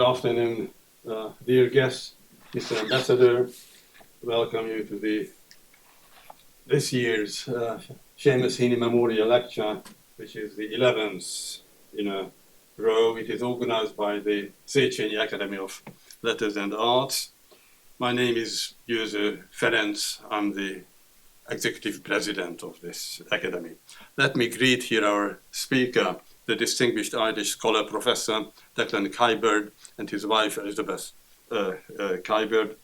afternoon, dear guests, Mr. Ambassador. Welcome you to this year's Seamus Heaney Memorial Lecture, which is the 11th in a row. It is organized by the Széchenyi Academy of Letters and Arts. My name is Győző Ferenc. I'm the executive president of this academy. Let me greet here our speaker, the distinguished Irish scholar professor Declan Kiberd and his wife Elizabeth Kiberd.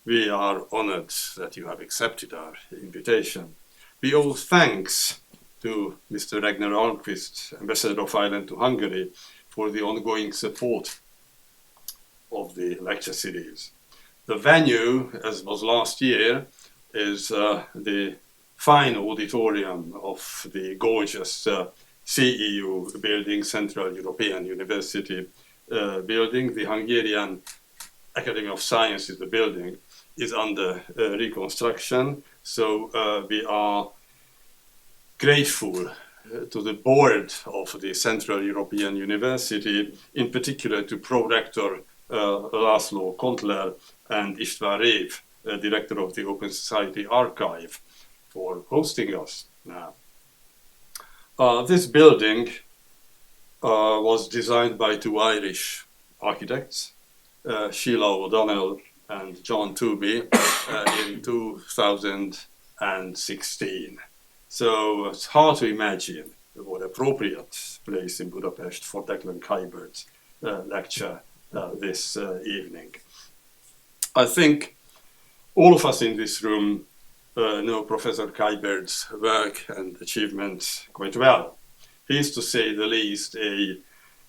We are honored that you have accepted our invitation. We owe thanks to Mr. Ragnar Almqvist, Ambassador of Ireland to Hungary, for the ongoing support of the lecture series. The venue, as was last year, is the fine auditorium of the gorgeous CEU building, Central European University building. The Hungarian Academy of Sciences, the building, is under reconstruction. So we are grateful to the board of the Central European University, in particular to Pro-Rector László Kontler and István Rév, director of the Open Society Archive, for hosting us now. This building was designed by two Irish architects, Sheila O'Donnell and John Tooby, in 2016. So it's hard to imagine a more appropriate place in Budapest for Declan Kiberd's lecture this evening. I think all of us in this room know Professor Kiberd's work and achievements quite well. He is, to say the least, a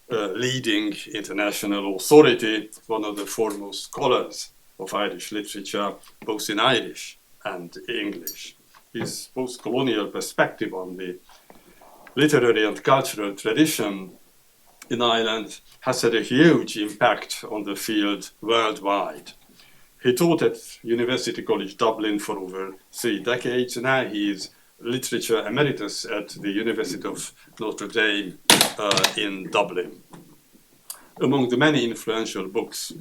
leading international authority, one of the foremost scholars of Irish literature, both in Irish and English. His post-colonial perspective on the literary and cultural tradition in Ireland has had a huge impact on the field worldwide. He taught at University College Dublin for over 3 decades. Now he is literature emeritus at the University of Notre Dame in Dublin. Among the many influential books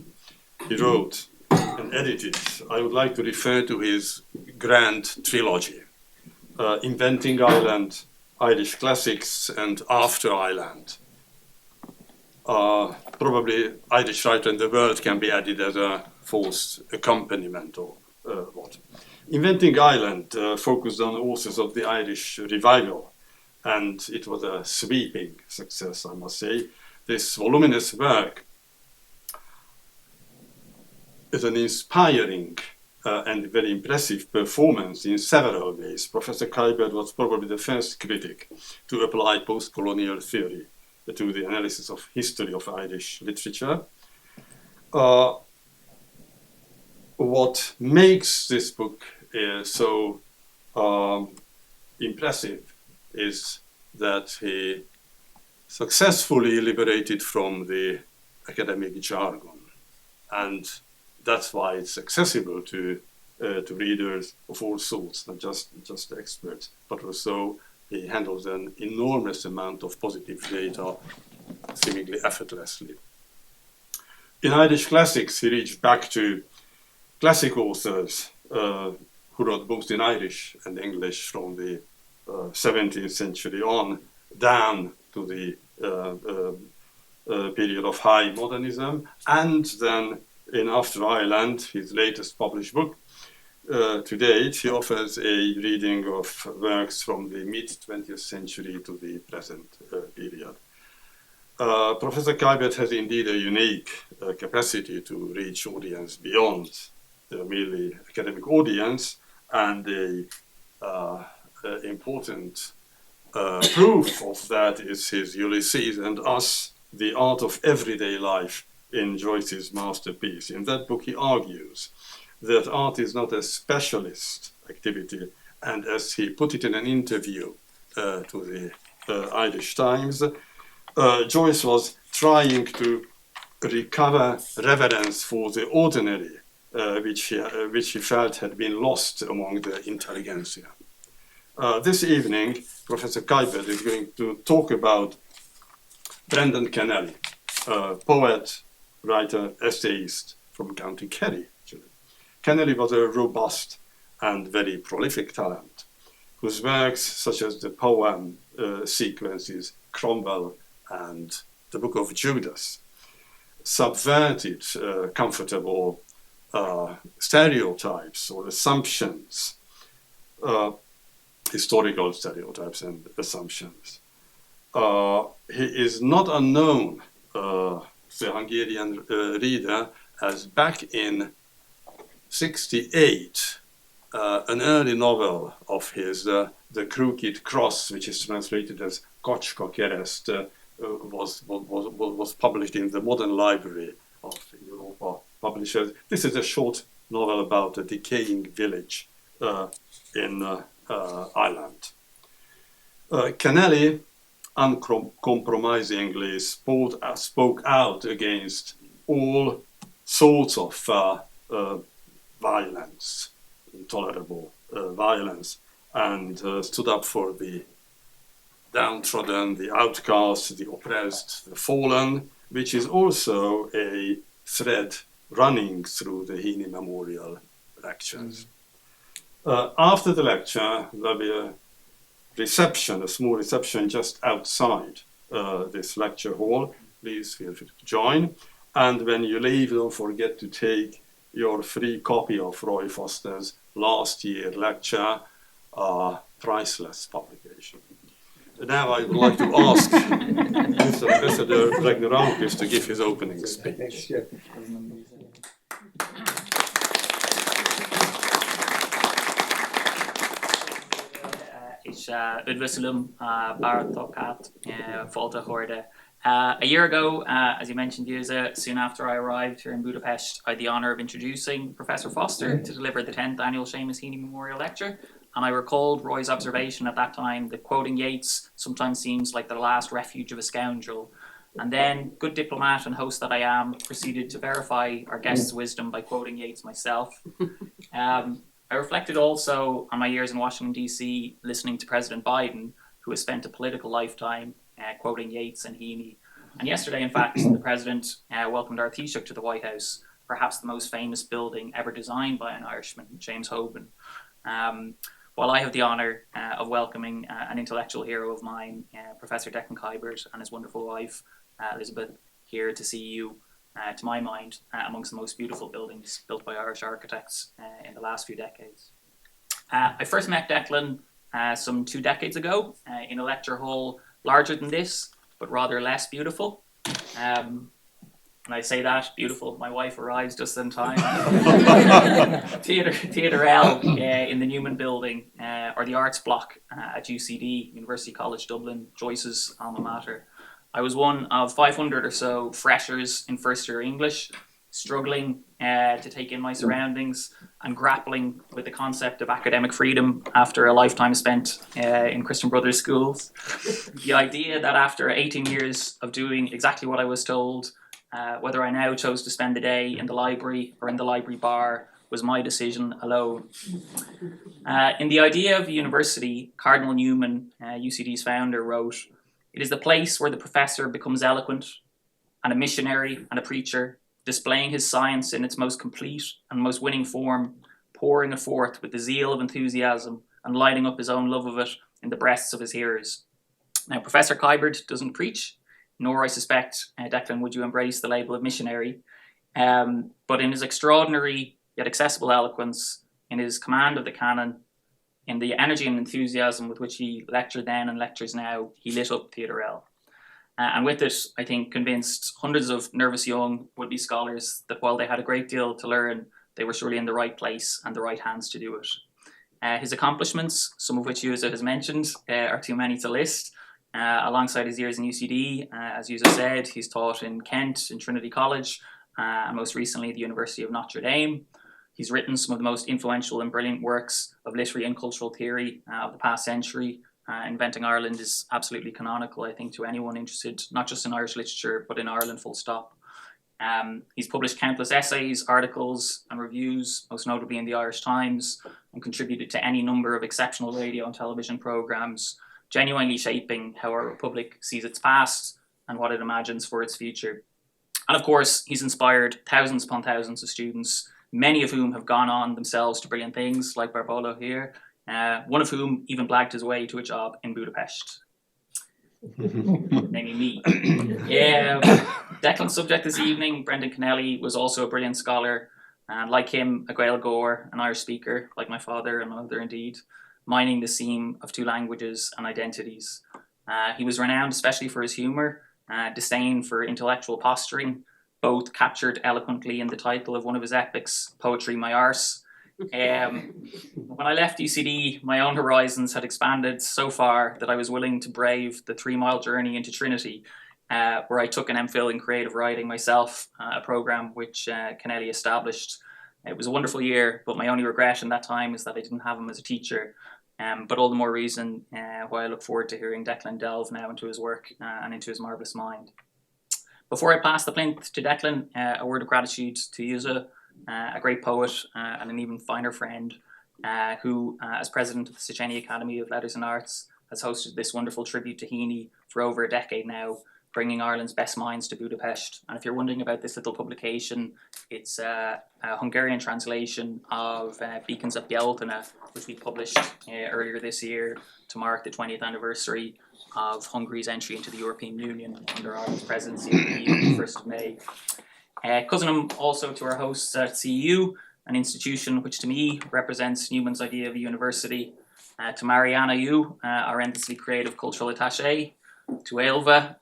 he wrote and edited, I would like to refer to his grand trilogy, Inventing Ireland, Irish Classics, and After Ireland. Probably Irish Writer in the World can be added as a forced accompaniment or what. Inventing Ireland focused on authors of the Irish revival, and it was a sweeping success, I must say. This voluminous work is an inspiring and very impressive performance in several ways. Professor Kiberd was probably the first critic to apply post-colonial theory to the analysis of history of Irish literature. What makes this book so impressive is that he successfully liberated from the academic jargon, and that's why it's accessible to readers of all sorts, not just experts, but also he handles an enormous amount of positive data seemingly effortlessly. In Irish Classics, he reached back to classic authors who wrote both in Irish and English from the 17th century on down to the period of high modernism, and then in After Ireland, his latest published book, to date, he offers a reading of works from the mid-20th century to the present period. Professor Kiberd has indeed a unique capacity to reach audience beyond the merely academic audience, and the important proof of that is his Ulysses and Us, The Art of Everyday Life in Joyce's masterpiece. In that book, he argues that art is not a specialist activity, and as he put it in an interview to the Irish Times, Joyce was trying to recover reverence for the ordinary, which he felt had been lost among the intelligentsia. This evening, Professor Kiberd is going to talk about Brendan Kennelly, poet, writer, essayist from County Kerry. Kennelly was a robust and very prolific talent, whose works, such as the poem sequences Cromwell and the Book of Judas, subverted comfortable stereotypes or assumptions, historical stereotypes and assumptions. He is not unknown, the Hungarian reader, as back in 1968, an early novel of his, The Crooked Cross, which is translated as Kocska Kereszt, was published in the Modern Library of Europa publishers. This is a short novel about a decaying village in Ireland. Kennelly uncompromisingly spoke out against all sorts of violence, intolerable violence, and stood up for the downtrodden, the outcast, the oppressed, the fallen, which is also a thread running through the Heaney Memorial lectures. After the lecture, there'll be a reception, a small reception just outside this lecture hall. Please feel free to join. And when you leave, don't forget to take your free copy of Roy Foster's last year lecture, priceless publication. Now I would like to ask Mr. Ambassador Regner-Almqvist to give his opening speech. Udvislum Baratokat Falta Horde. A year ago, as you mentioned, Yuza, soon after I arrived here in Budapest, I had the honour of introducing Professor Foster to deliver the 10th annual Seamus Heaney Memorial Lecture. And I recalled Roy's observation at that time that quoting Yeats sometimes seems like the last refuge of a scoundrel. And then, good diplomat and host that I am, proceeded to verify our guest's wisdom by quoting Yeats myself. I reflected also on my years in Washington, D.C., listening to President Biden, who has spent a political lifetime quoting Yeats and Heaney. And yesterday, in fact, the President welcomed our Taoiseach to the White House, perhaps the most famous building ever designed by an Irishman, James Hoban. While I have the honour of welcoming an intellectual hero of mine, Professor Declan Kiberd, and his wonderful wife, Elizabeth, here to see you, to my mind, amongst the most beautiful buildings built by Irish architects in the last few decades. I first met Declan some 2 decades ago in a lecture hall larger than this, but rather less beautiful. And I say that, beautiful, my wife arrives just in time. Theatre L in the Newman Building, or the Arts Block at UCD, University College Dublin, Joyce's alma mater. I was one of 500 or so freshers in first year English, struggling to take in my surroundings and grappling with the concept of academic freedom after a lifetime spent in Christian Brothers schools. The idea that after 18 years of doing exactly what I was told, whether I now chose to spend the day in the library or in the library bar was my decision alone. In The Idea of a University, Cardinal Newman, UCD's founder, wrote, "It is the place where the professor becomes eloquent and a missionary and a preacher, displaying his science in its most complete and most winning form, pouring it forth with the zeal of enthusiasm and lighting up his own love of it in the breasts of his hearers." Now, Professor Kiberd doesn't preach, nor, I suspect, Declan, would you embrace the label of missionary, but in his extraordinary yet accessible eloquence, in his command of the canon, in the energy and enthusiasm with which he lectured then and lectures now, he lit up Theatre L. And with it, I think, convinced hundreds of nervous young would-be scholars that while they had a great deal to learn, they were surely in the right place and the right hands to do it. His accomplishments, some of which Yuza has mentioned, are too many to list. Alongside his years in UCD, as Yuza said, he's taught in Kent, in Trinity College, and most recently the University of Notre Dame. He's written some of the most influential and brilliant works of literary and cultural theory of the past century. Inventing Ireland is absolutely canonical, I think, to anyone interested, not just in Irish literature, but in Ireland full stop. He's published countless essays, articles, and reviews, most notably in the Irish Times, and contributed to any number of exceptional radio and television programmes, genuinely shaping how our republic sees its past and what it imagines for its future. And of course, he's inspired thousands upon thousands of students, many of whom have gone on themselves to brilliant things, like Barbolo here, one of whom even blagged his way to a job in Budapest. Namely me. Declan's subject this evening, Brendan Kennelly, was also a brilliant scholar, and like him, a Gaeilgeoir, an Irish speaker, like my father and mother indeed, mining the seam of two languages and identities. He was renowned especially for his humour, disdain for intellectual posturing, both captured eloquently in the title of one of his epics, Poetry My Arse. When I left UCD, my own horizons had expanded so far that I was willing to brave the 3-mile journey into Trinity, where I took an MPhil in creative writing myself, a programme which Kennelly established. It was a wonderful year, but my only regret in that time is that I didn't have him as a teacher. But all the more reason why I look forward to hearing Declan delve now into his work and into his marvellous mind. Before I pass the plinth to Declan, a word of gratitude to Yuza, a great poet and an even finer friend, who, as president of the Széchenyi Academy of Letters and Arts, has hosted this wonderful tribute to Heaney for over a decade now, bringing Ireland's best minds to Budapest. And if you're wondering about this little publication, it's a Hungarian translation of Beacons of Bieltana, which we published earlier this year to mark the 20th anniversary of Hungary's entry into the European Union under Ireland's presidency of the EU on the 1st of May. Cousin also to our hosts at CEU, an institution which to me represents Newman's idea of a university, to Mariana Yu, our endlessly creative cultural attaché, to Ailva,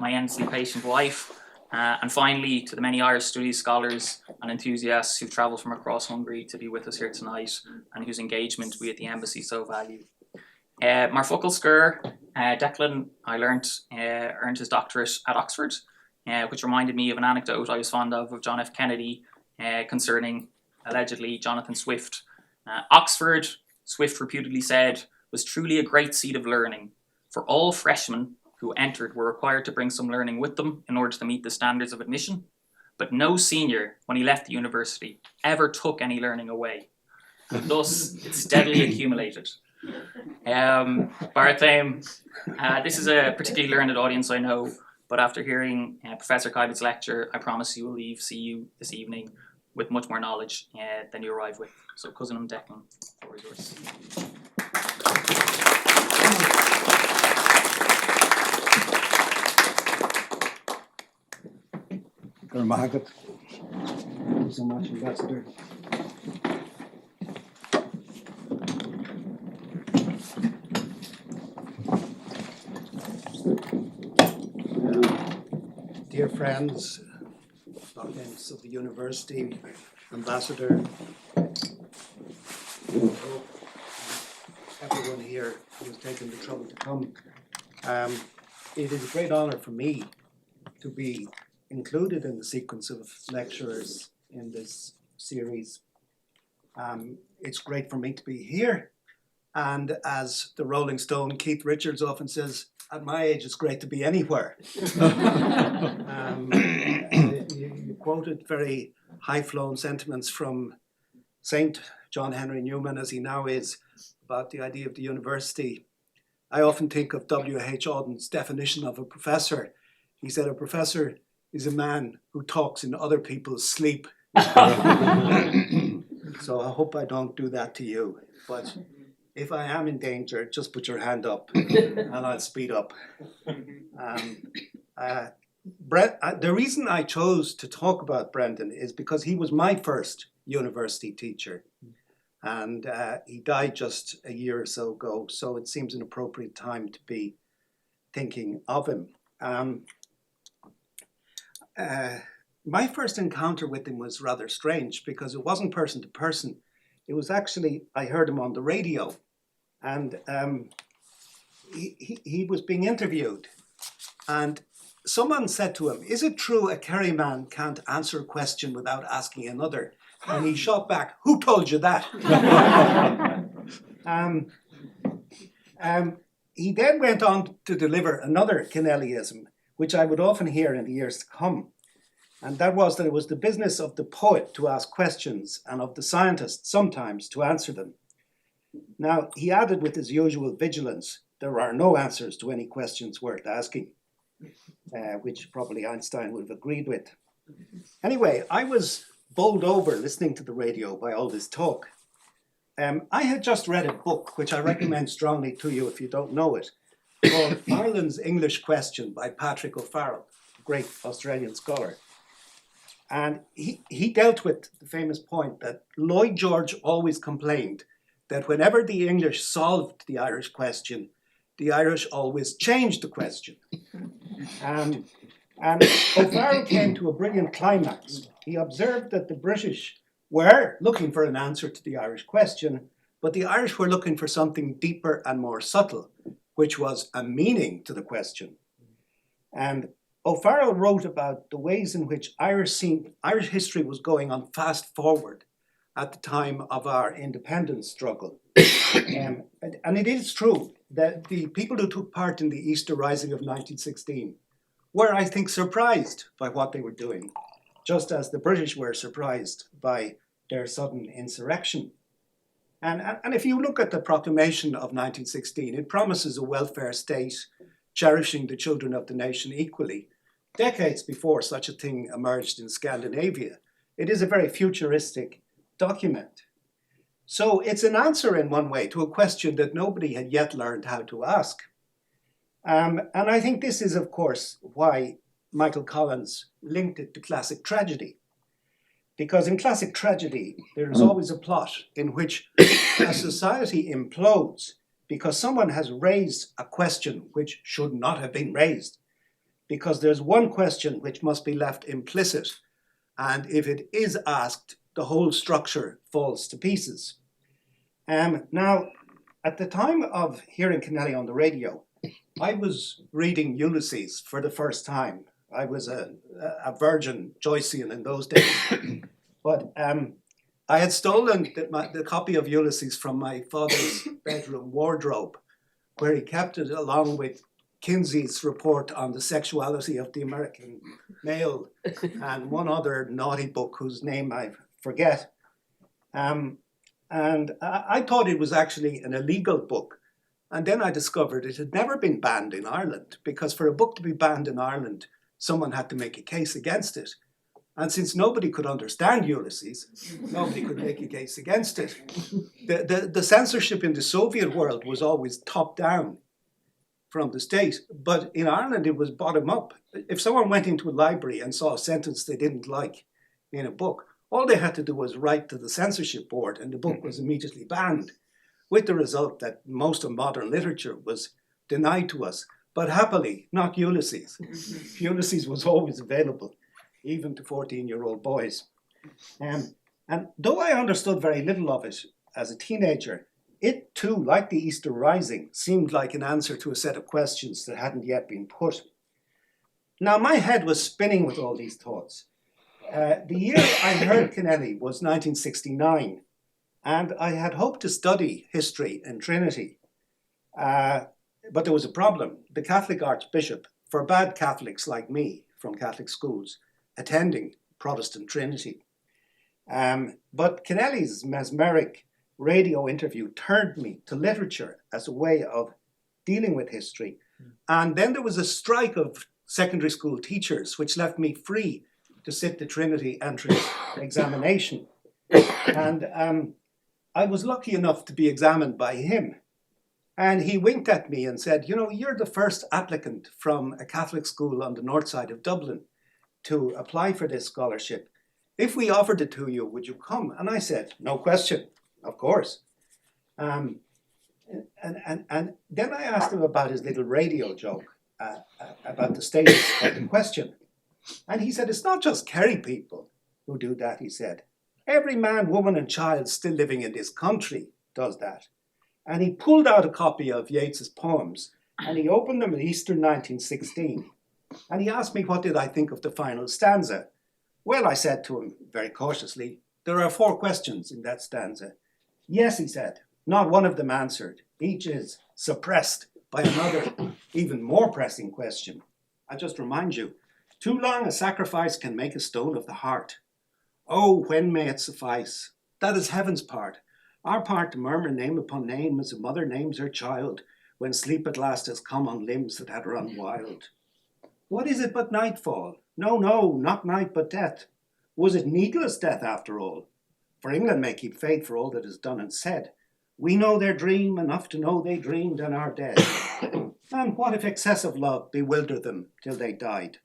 my endlessly patient wife, and finally to the many Irish studies scholars and enthusiasts who've travelled from across Hungary to be with us here tonight and whose engagement we at the Embassy so value. Mar focal skur, Declan, I earned his doctorate at Oxford, which reminded me of an anecdote I was fond of John F. Kennedy concerning, allegedly, Jonathan Swift. Oxford, Swift reputedly said, was truly a great seat of learning, for all freshmen who entered were required to bring some learning with them in order to meet the standards of admission, but no senior, when he left the university, ever took any learning away. Thus, it steadily accumulated. Barthame, this is a particularly learned audience, I know, but after hearing Professor Kiberd's lecture, I promise you will leave CU this evening with much more knowledge than you arrive with. So, Cousin Declan, the floor is yours. Thank you so much, Ambassador. Dear friends, audience of the university, Ambassador, everyone here who has taken the trouble to come. It is a great honour for me to be included in the sequence of lecturers in this series. It's great for me to be here, and as the Rolling Stone Keith Richards often says, at my age it's great to be anywhere. You quoted very high-flown sentiments from Saint John Henry Newman, as he now is, about the idea of the university. I often think of W.H. Auden's definition of a professor. He said a professor is a man who talks in other people's sleep. So I hope I don't do that to you. But if I am in danger, just put your hand up and I'll speed up. The reason I chose to talk about Brendan is because he was my first university teacher. And he died just a year or so ago. So it seems an appropriate time to be thinking of him. My first encounter with him was rather strange because it wasn't person to person. It was actually, I heard him on the radio, and he was being interviewed, and someone said to him, "Is it true a Kerry man can't answer a question without asking another?" And he shot back, "Who told you that?" He then went on to deliver another Kennellyism, which I would often hear in the years to come. And that was that it was the business of the poet to ask questions and of the scientist sometimes to answer them. Now, he added with his usual vigilance, there are no answers to any questions worth asking. which probably Einstein would have agreed with. Anyway, I was bowled over listening to the radio by all this talk. I had just read a book, which I recommend strongly to you if you don't know it, called Ireland's English Question by Patrick O'Farrell, a great Australian scholar. And he dealt with the famous point that Lloyd George always complained that whenever the English solved the Irish question, the Irish always changed the question. And O'Farrell came to a brilliant climax. He observed that the British were looking for an answer to the Irish question, but the Irish were looking for something deeper and more subtle, which was a meaning to the question. And O'Farrell wrote about the ways in which Irish history was going on fast forward at the time of our independence struggle. And it is true that the people who took part in the Easter Rising of 1916 were, I think, surprised by what they were doing, just as the British were surprised by their sudden insurrection. And if you look at the proclamation of 1916, it promises a welfare state, cherishing the children of the nation equally. Decades before such a thing emerged in Scandinavia, it is a very futuristic document. So it's an answer in one way to a question that nobody had yet learned how to ask. And I think this is, of course, why Michael Collins linked it to classic tragedy. Because in classic tragedy, there is always a plot in which a society implodes because someone has raised a question which should not have been raised. Because there's one question which must be left implicit, and if it is asked, the whole structure falls to pieces. Now, at the time of hearing Kennelly on the radio, I was reading Ulysses for the first time. I was a virgin Joycean in those days. But I had stolen the copy of Ulysses from my father's bedroom wardrobe, where he kept it along with Kinsey's report on the sexuality of the American male and one other naughty book whose name I forget. And I thought it was actually an illegal book. And then I discovered it had never been banned in Ireland, because for a book to be banned in Ireland, someone had to make a case against it. And since nobody could understand Ulysses, nobody could make a case against it. The censorship in the Soviet world was always top down from the state, but in Ireland it was bottom up. If someone went into a library and saw a sentence they didn't like in a book, all they had to do was write to the censorship board and the book was immediately banned, with the result that most of modern literature was denied to us. But happily, not Ulysses. Ulysses was always available, even to 14-year-old boys. And though I understood very little of it as a teenager, it too, like the Easter Rising, seemed like an answer to a set of questions that hadn't yet been put. Now, my head was spinning with all these thoughts. The year I heard Kennelly was 1969, and I had hoped to study history in Trinity. But there was a problem. The Catholic Archbishop forbade Catholics like me from Catholic schools attending Protestant Trinity. But Kennelly's mesmeric radio interview turned me to literature as a way of dealing with history. And then there was a strike of secondary school teachers, which left me free to sit the Trinity entrance examination. And I was lucky enough to be examined by him. And he winked at me and said, you know, you're the first applicant from a Catholic school on the north side of Dublin to apply for this scholarship. If we offered it to you, would you come? And I said, no question, of course. And then I asked him about his little radio joke about the status of the question. And he said, it's not just Kerry people who do that, he said. Every man, woman and child still living in this country does that. And he pulled out a copy of Yeats's poems and he opened them at Easter 1916. And he asked me what did I think of the final stanza. Well, I said to him very cautiously, there are 4 questions in that stanza. Yes, he said, not one of them answered. Each is suppressed by another, even more pressing question. I just remind you, too long a sacrifice can make a stone of the heart. Oh, when may it suffice? That is heaven's part. Our part to murmur name upon name as a mother names her child when sleep at last has come on limbs that had run wild. What is it but nightfall? No, no, not night but death. Was it needless death after all? For England may keep faith for all that is done and said. We know their dream enough to know they dreamed and are dead. And what if excessive love bewildered them till they died?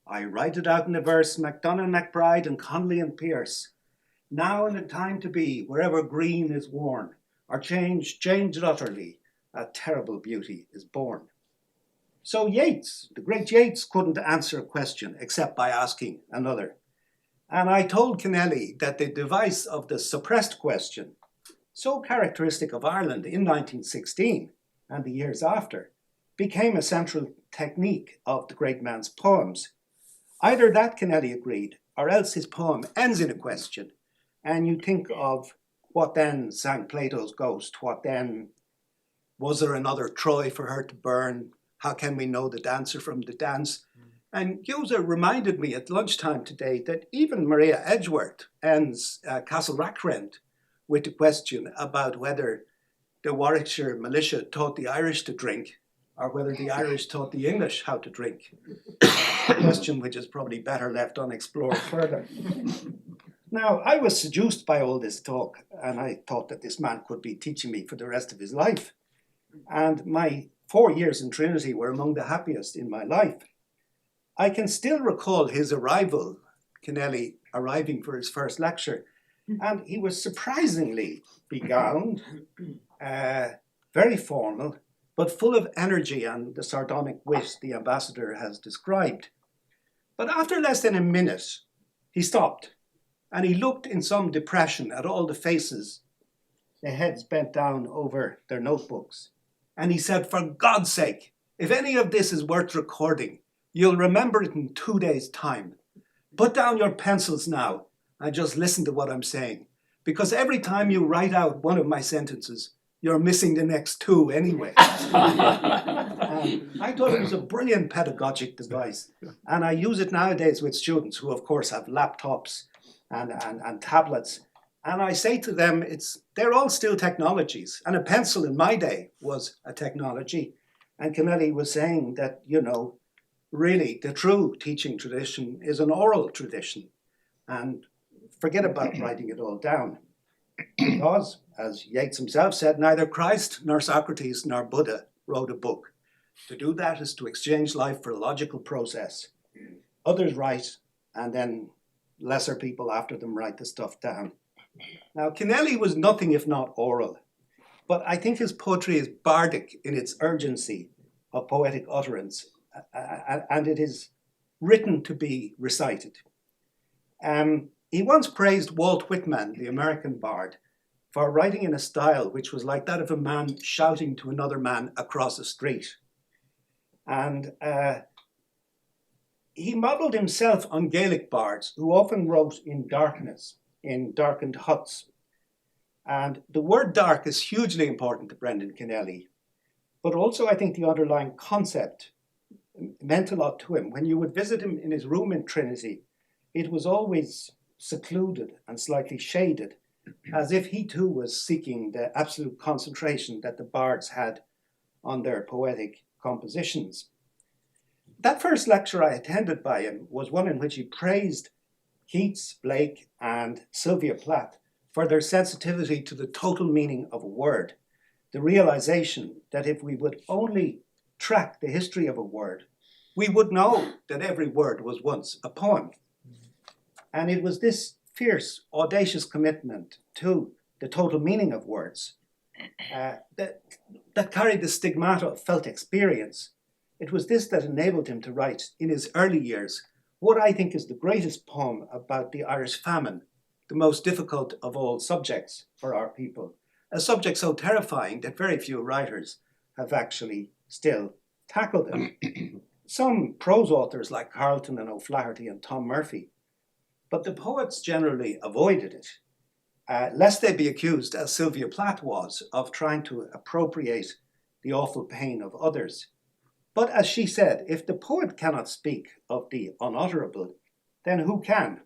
I write it out in a verse, MacDonagh, MacBride, and Connolly and Pierce. Now in the time to be, wherever green is worn, or changed utterly, a terrible beauty is born. So Yeats, the great Yeats, couldn't answer a question except by asking another. And I told Kennelly that the device of the suppressed question, so characteristic of Ireland in 1916 and the years after, became a central technique of the great man's poems. Either that, Kennelly agreed, or else his poem ends in a question, and you think of what then sang Plato's Ghost, what then was there another Troy for her to burn? How can we know the dancer from the dance? And Gilza reminded me at lunchtime today that even Maria Edgeworth ends Castle Rackrent with the question about whether the Warwickshire militia taught the Irish to drink or whether the Irish taught the English how to drink. A question which is probably better left unexplored further. Now, I was seduced by all this talk, and I thought that this man could be teaching me for the rest of his life. And my 4 years in Trinity were among the happiest in my life. I can still recall his arrival, Kennelly arriving for his first lecture, and he was surprisingly begowned, very formal, but full of energy and the sardonic wit the ambassador has described. But after less than a minute, he stopped, and he looked in some depression at all the faces, their heads bent down over their notebooks. And he said, for God's sake, if any of this is worth recording, you'll remember it in 2 days' time. Put down your pencils now and just listen to what I'm saying. Because every time you write out one of my sentences, you're missing the next two anyway. I thought it was a brilliant pedagogic device. And I use it nowadays with students who, of course, have laptops and tablets. And I say to them, they're all still technologies. And a pencil in my day was a technology. And Kennelly was saying that, really the true teaching tradition is an oral tradition. And forget about writing it all down. Because, as Yeats himself said, neither Christ nor Socrates nor Buddha wrote a book. To do that is to exchange life for a logical process. Others write, and then lesser people after them write the stuff down. Now, Kennelly was nothing if not oral, but I think his poetry is bardic in its urgency of poetic utterance, and it is written to be recited. He once praised Walt Whitman, the American bard, for writing in a style which was like that of a man shouting to another man across a street. And he modelled himself on Gaelic bards who often wrote in darkness, in darkened huts. And the word dark is hugely important to Brendan Kennelly, but also I think the underlying concept meant a lot to him. When you would visit him in his room in Trinity, it was always secluded and slightly shaded, as if he too was seeking the absolute concentration that the bards had on their poetic compositions. That first lecture I attended by him was one in which he praised Keats, Blake, and Sylvia Plath for their sensitivity to the total meaning of a word, the realization that if we would only track the history of a word, we would know that every word was once a poem. And it was this fierce, audacious commitment to the total meaning of words that carried the stigmata of felt experience. It was this that enabled him to write in his early years what I think is the greatest poem about the Irish famine, the most difficult of all subjects for our people, a subject so terrifying that very few writers have actually still tackled it. Some prose authors like Carleton and O'Flaherty and Tom Murphy, but the poets generally avoided it, lest they be accused, as Sylvia Plath was, of trying to appropriate the awful pain of others. But as she said, if the poet cannot speak of the unutterable, then who can?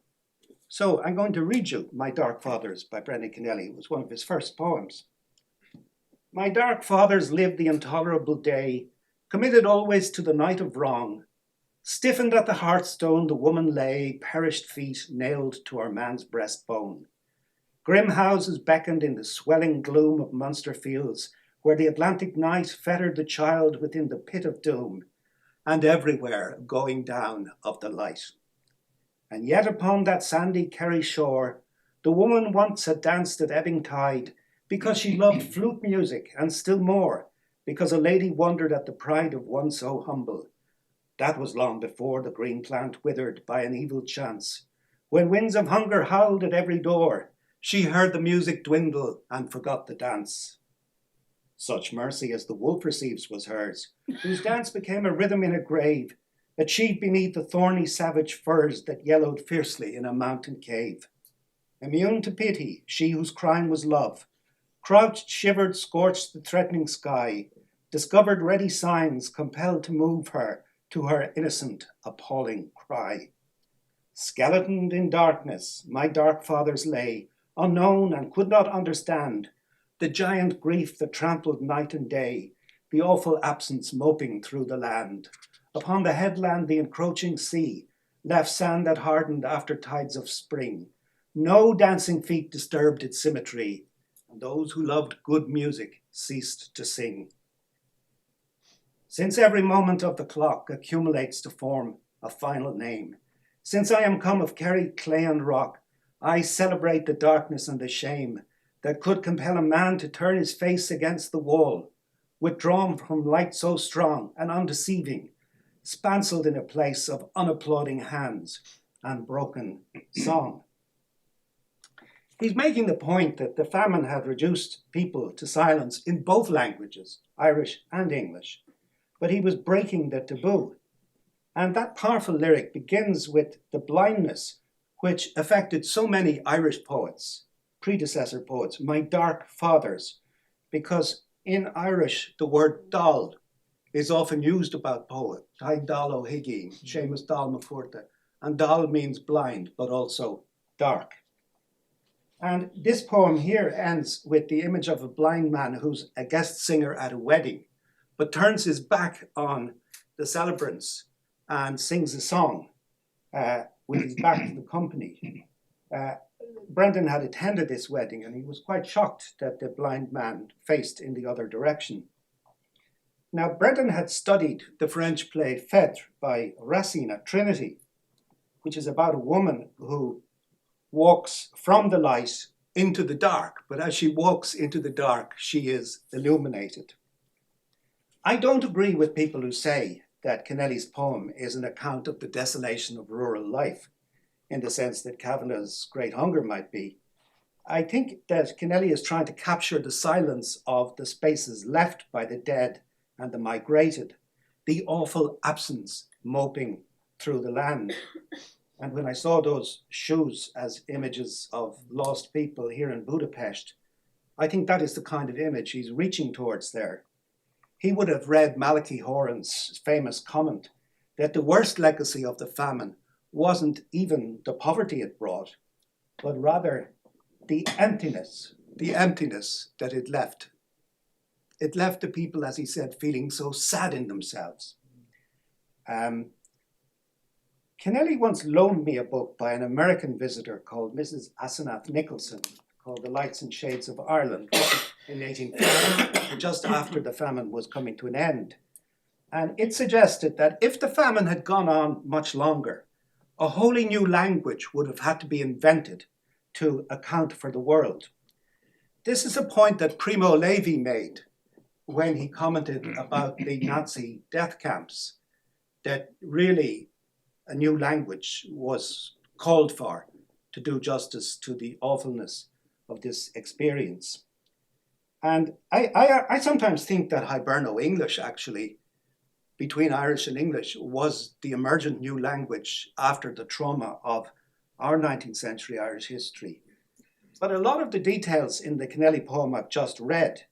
So I'm going to read you My Dark Fathers by Brendan Kennelly. It was one of his first poems. My dark fathers lived the intolerable day, committed always to the night of wrong, Stiffened at the hearthstone, the woman lay, perished feet nailed to her man's breastbone. Grim houses beckoned in the swelling gloom of Munster fields, where the Atlantic night fettered the child within the pit of doom, and everywhere going down of the light. And yet upon that sandy Kerry shore, the woman once had danced at ebbing tide, because she loved flute music, and still more, because a lady wondered at the pride of one so humble. That was long before the green plant withered by an evil chance. When winds of hunger howled at every door, she heard the music dwindle and forgot the dance. Such mercy as the wolf receives was hers, whose dance became a rhythm in a grave, achieved beneath the thorny savage firs that yellowed fiercely in a mountain cave. Immune to pity, she whose crime was love, crouched, shivered, scorched the threatening sky, discovered ready signs compelled to move her to her innocent, appalling cry. Skeletoned in darkness, my dark fathers lay, unknown and could not understand the giant grief that trampled night and day, the awful absence moping through the land. Upon the headland, the encroaching sea left sand that hardened after tides of spring. No dancing feet disturbed its symmetry, and those who loved good music ceased to sing. Since every moment of the clock accumulates to form a final name, since I am come of Kerry, clay and rock, I celebrate the darkness and the shame that could compel a man to turn his face against the wall, withdrawn from light so strong and undeceiving, spancelled in a place of unapplauding hands and broken song. He's making the point that the famine had reduced people to silence in both languages, Irish and English, but he was breaking the taboo. And that powerful lyric begins with the blindness which affected so many Irish poets, predecessor poets, my dark fathers, because in Irish the word dal is often used about poet, Taig Dal O'Higgy, Seamus Dal Mafurta, and dal means blind, but also dark. And this poem here ends with the image of a blind man who's a guest singer at a wedding, but turns his back on the celebrants and sings a song with his back to the company. Brendan had attended this wedding and he was quite shocked that the blind man faced in the other direction. Now, Brendan had studied the French play Phèdre by Racine at Trinity, which is about a woman who walks from the light into the dark, but as she walks into the dark, she is illuminated. I don't agree with people who say that Kennelly's poem is an account of the desolation of rural life, in the sense that Kavanagh's Great Hunger might be. I think that Kennelly is trying to capture the silence of the spaces left by the dead and the migrated, the awful absence moping through the land. And when I saw those shoes as images of lost people here in Budapest, I think that is the kind of image he's reaching towards there. He would have read Malachi Horan's famous comment that the worst legacy of the famine wasn't even the poverty it brought, but rather the emptiness that it left. It left the people, as he said, feeling so sad in themselves. Kennelly once loaned me a book by an American visitor called Mrs. Asenath Nicholson, called The Lights and Shades of Ireland, in 1850, just after the famine was coming to an end. And it suggested that if the famine had gone on much longer, a wholly new language would have had to be invented to account for the world. This is a point that Primo Levi made when he commented about the Nazi death camps, that really a new language was called for to do justice to the awfulness of this experience. And I sometimes think that Hiberno-English actually, between Irish and English, was the emergent new language after the trauma of our 19th century Irish history. But a lot of the details in the Kennelly poem I've just read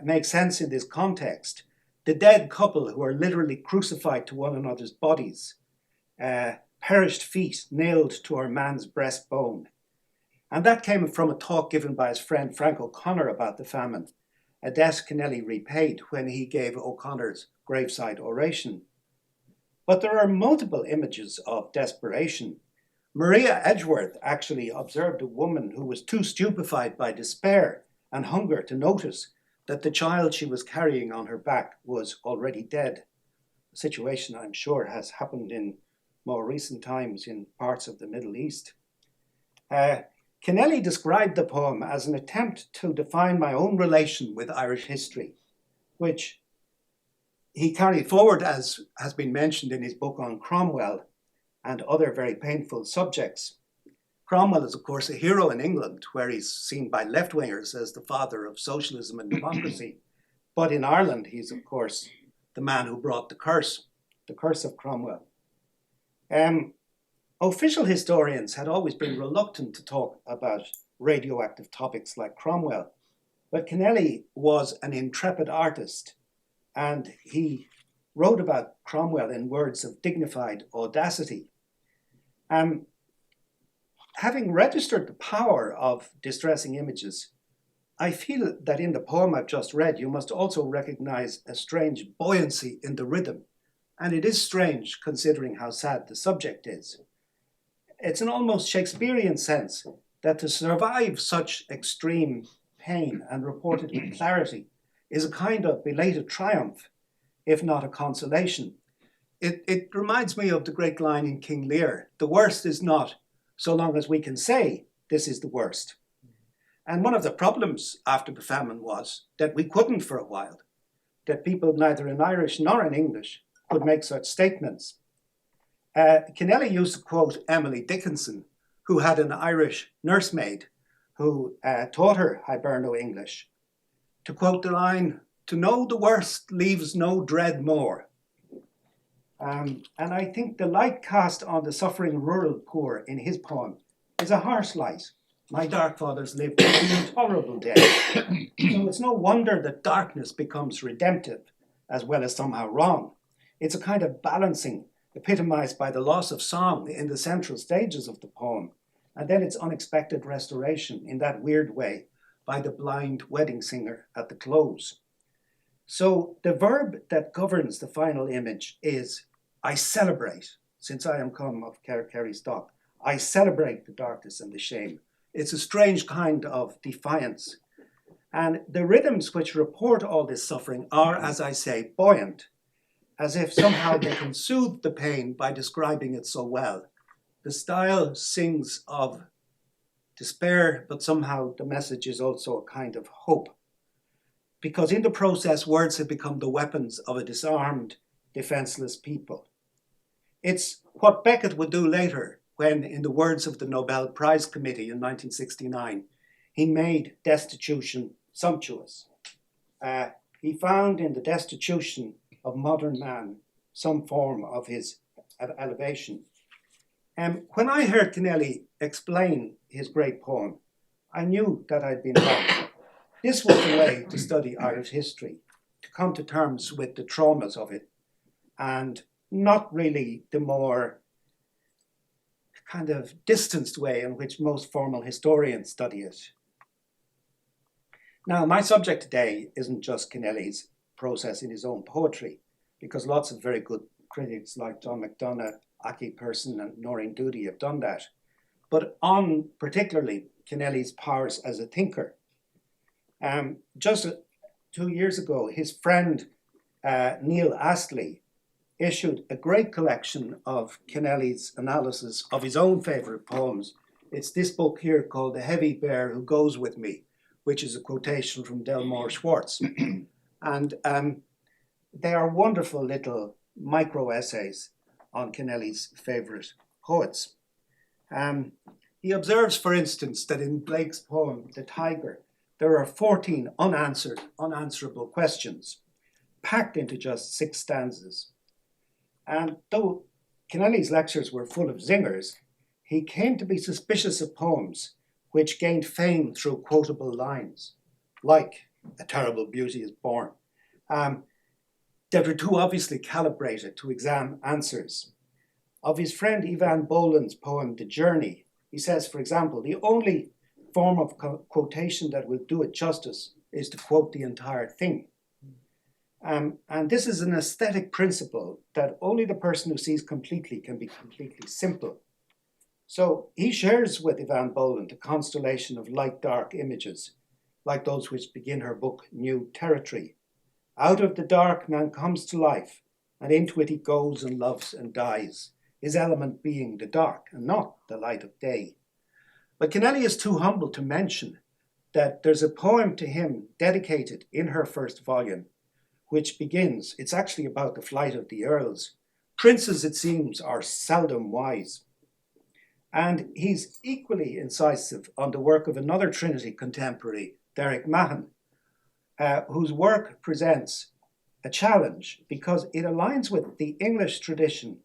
make sense in this context. The dead couple who are literally crucified to one another's bodies, perished feet nailed to our man's breastbone. And that came from a talk given by his friend Frank O'Connor about the famine, a debt Kennelly repaid when he gave O'Connor's graveside oration. But there are multiple images of desperation. Maria Edgeworth actually observed a woman who was too stupefied by despair and hunger to notice that the child she was carrying on her back was already dead. A situation I'm sure has happened in more recent times in parts of the Middle East. Kennelly described the poem as an attempt to define my own relation with Irish history, which he carried forward, as has been mentioned in his book on Cromwell and other very painful subjects. Cromwell is, of course, a hero in England, where he's seen by left-wingers as the father of socialism and democracy. But in Ireland, he's, of course, the man who brought the curse of Cromwell. Official historians had always been reluctant to talk about radioactive topics like Cromwell, but Kennelly was an intrepid artist, and he wrote about Cromwell in words of dignified audacity. Having registered the power of distressing images, I feel that in the poem I've just read, you must also recognize a strange buoyancy in the rhythm. And it is strange considering how sad the subject is. It's an almost Shakespearean sense that to survive such extreme pain and report it with clarity is a kind of belated triumph, if not a consolation. It reminds me of the great line in King Lear, the worst is not so long as we can say this is the worst. And one of the problems after the famine was that we couldn't for a while, that people neither in Irish nor in English could make such statements. Kennelly used to quote Emily Dickinson, who had an Irish nursemaid who taught her Hiberno English, to quote the line, "To know the worst leaves no dread more." And I think the light cast on the suffering rural poor in his poem is a harsh light. My dark fathers lived an intolerable day. So it's no wonder that darkness becomes redemptive as well as somehow wrong. It's a kind of balancing epitomized by the loss of song in the central stages of the poem, and then its unexpected restoration in that weird way by the blind wedding singer at the close. So the verb that governs the final image is, I celebrate, since I am come of Kerry stock, I celebrate the darkness and the shame. It's a strange kind of defiance. And the rhythms which report all this suffering are, as I say, buoyant, as if somehow they can soothe the pain by describing it so well. The style sings of despair, but somehow the message is also a kind of hope. Because in the process, words have become the weapons of a disarmed, defenseless people. It's what Beckett would do later when, in the words of the Nobel Prize Committee in 1969, he made destitution sumptuous. He found in the destitution of modern man some form of his elevation. When I heard Kennelly explain his great poem, I knew that I'd been wrong. This was the way to study Irish history, to come to terms with the traumas of it, and not really the more kind of distanced way in which most formal historians study it. Now, my subject today isn't just Kennelly's process in his own poetry, because lots of very good critics like John McDonough, Aki Pearson and Noreen Doody have done that, but on particularly Kennelly's powers as a thinker. Just 2 years ago, his friend Neil Astley issued a great collection of Kennelly's analysis of his own favourite poems. It's this book here called The Heavy Bear Who Goes With Me, which is a quotation from Delmore Schwartz. And they are wonderful little micro essays on Kennelly's favourite poets. He observes, for instance, that in Blake's poem, The Tiger, there are 14 unanswerable questions, packed into just 6 stanzas. And though Kennelly's lectures were full of zingers, he came to be suspicious of poems which gained fame through quotable lines, like A Terrible Beauty is Born, that were too obviously calibrated to exam answers. Of his friend Ivan Boland's poem, The Journey, he says, for example, the only form of quotation that will do it justice is to quote the entire thing. And this is an aesthetic principle that only the person who sees completely can be completely simple. So he shares with Yvonne Boland a constellation of light-dark images, like those which begin her book, New Territory. Out of the dark, man comes to life, and into it he goes and loves and dies, his element being the dark and not the light of day. But Kennelly is too humble to mention that there's a poem to him dedicated in her first volume, which begins, it's actually about the flight of the earls. Princes, it seems, are seldom wise. And he's equally incisive on the work of another Trinity contemporary, Derek Mahon, whose work presents a challenge because it aligns with the English tradition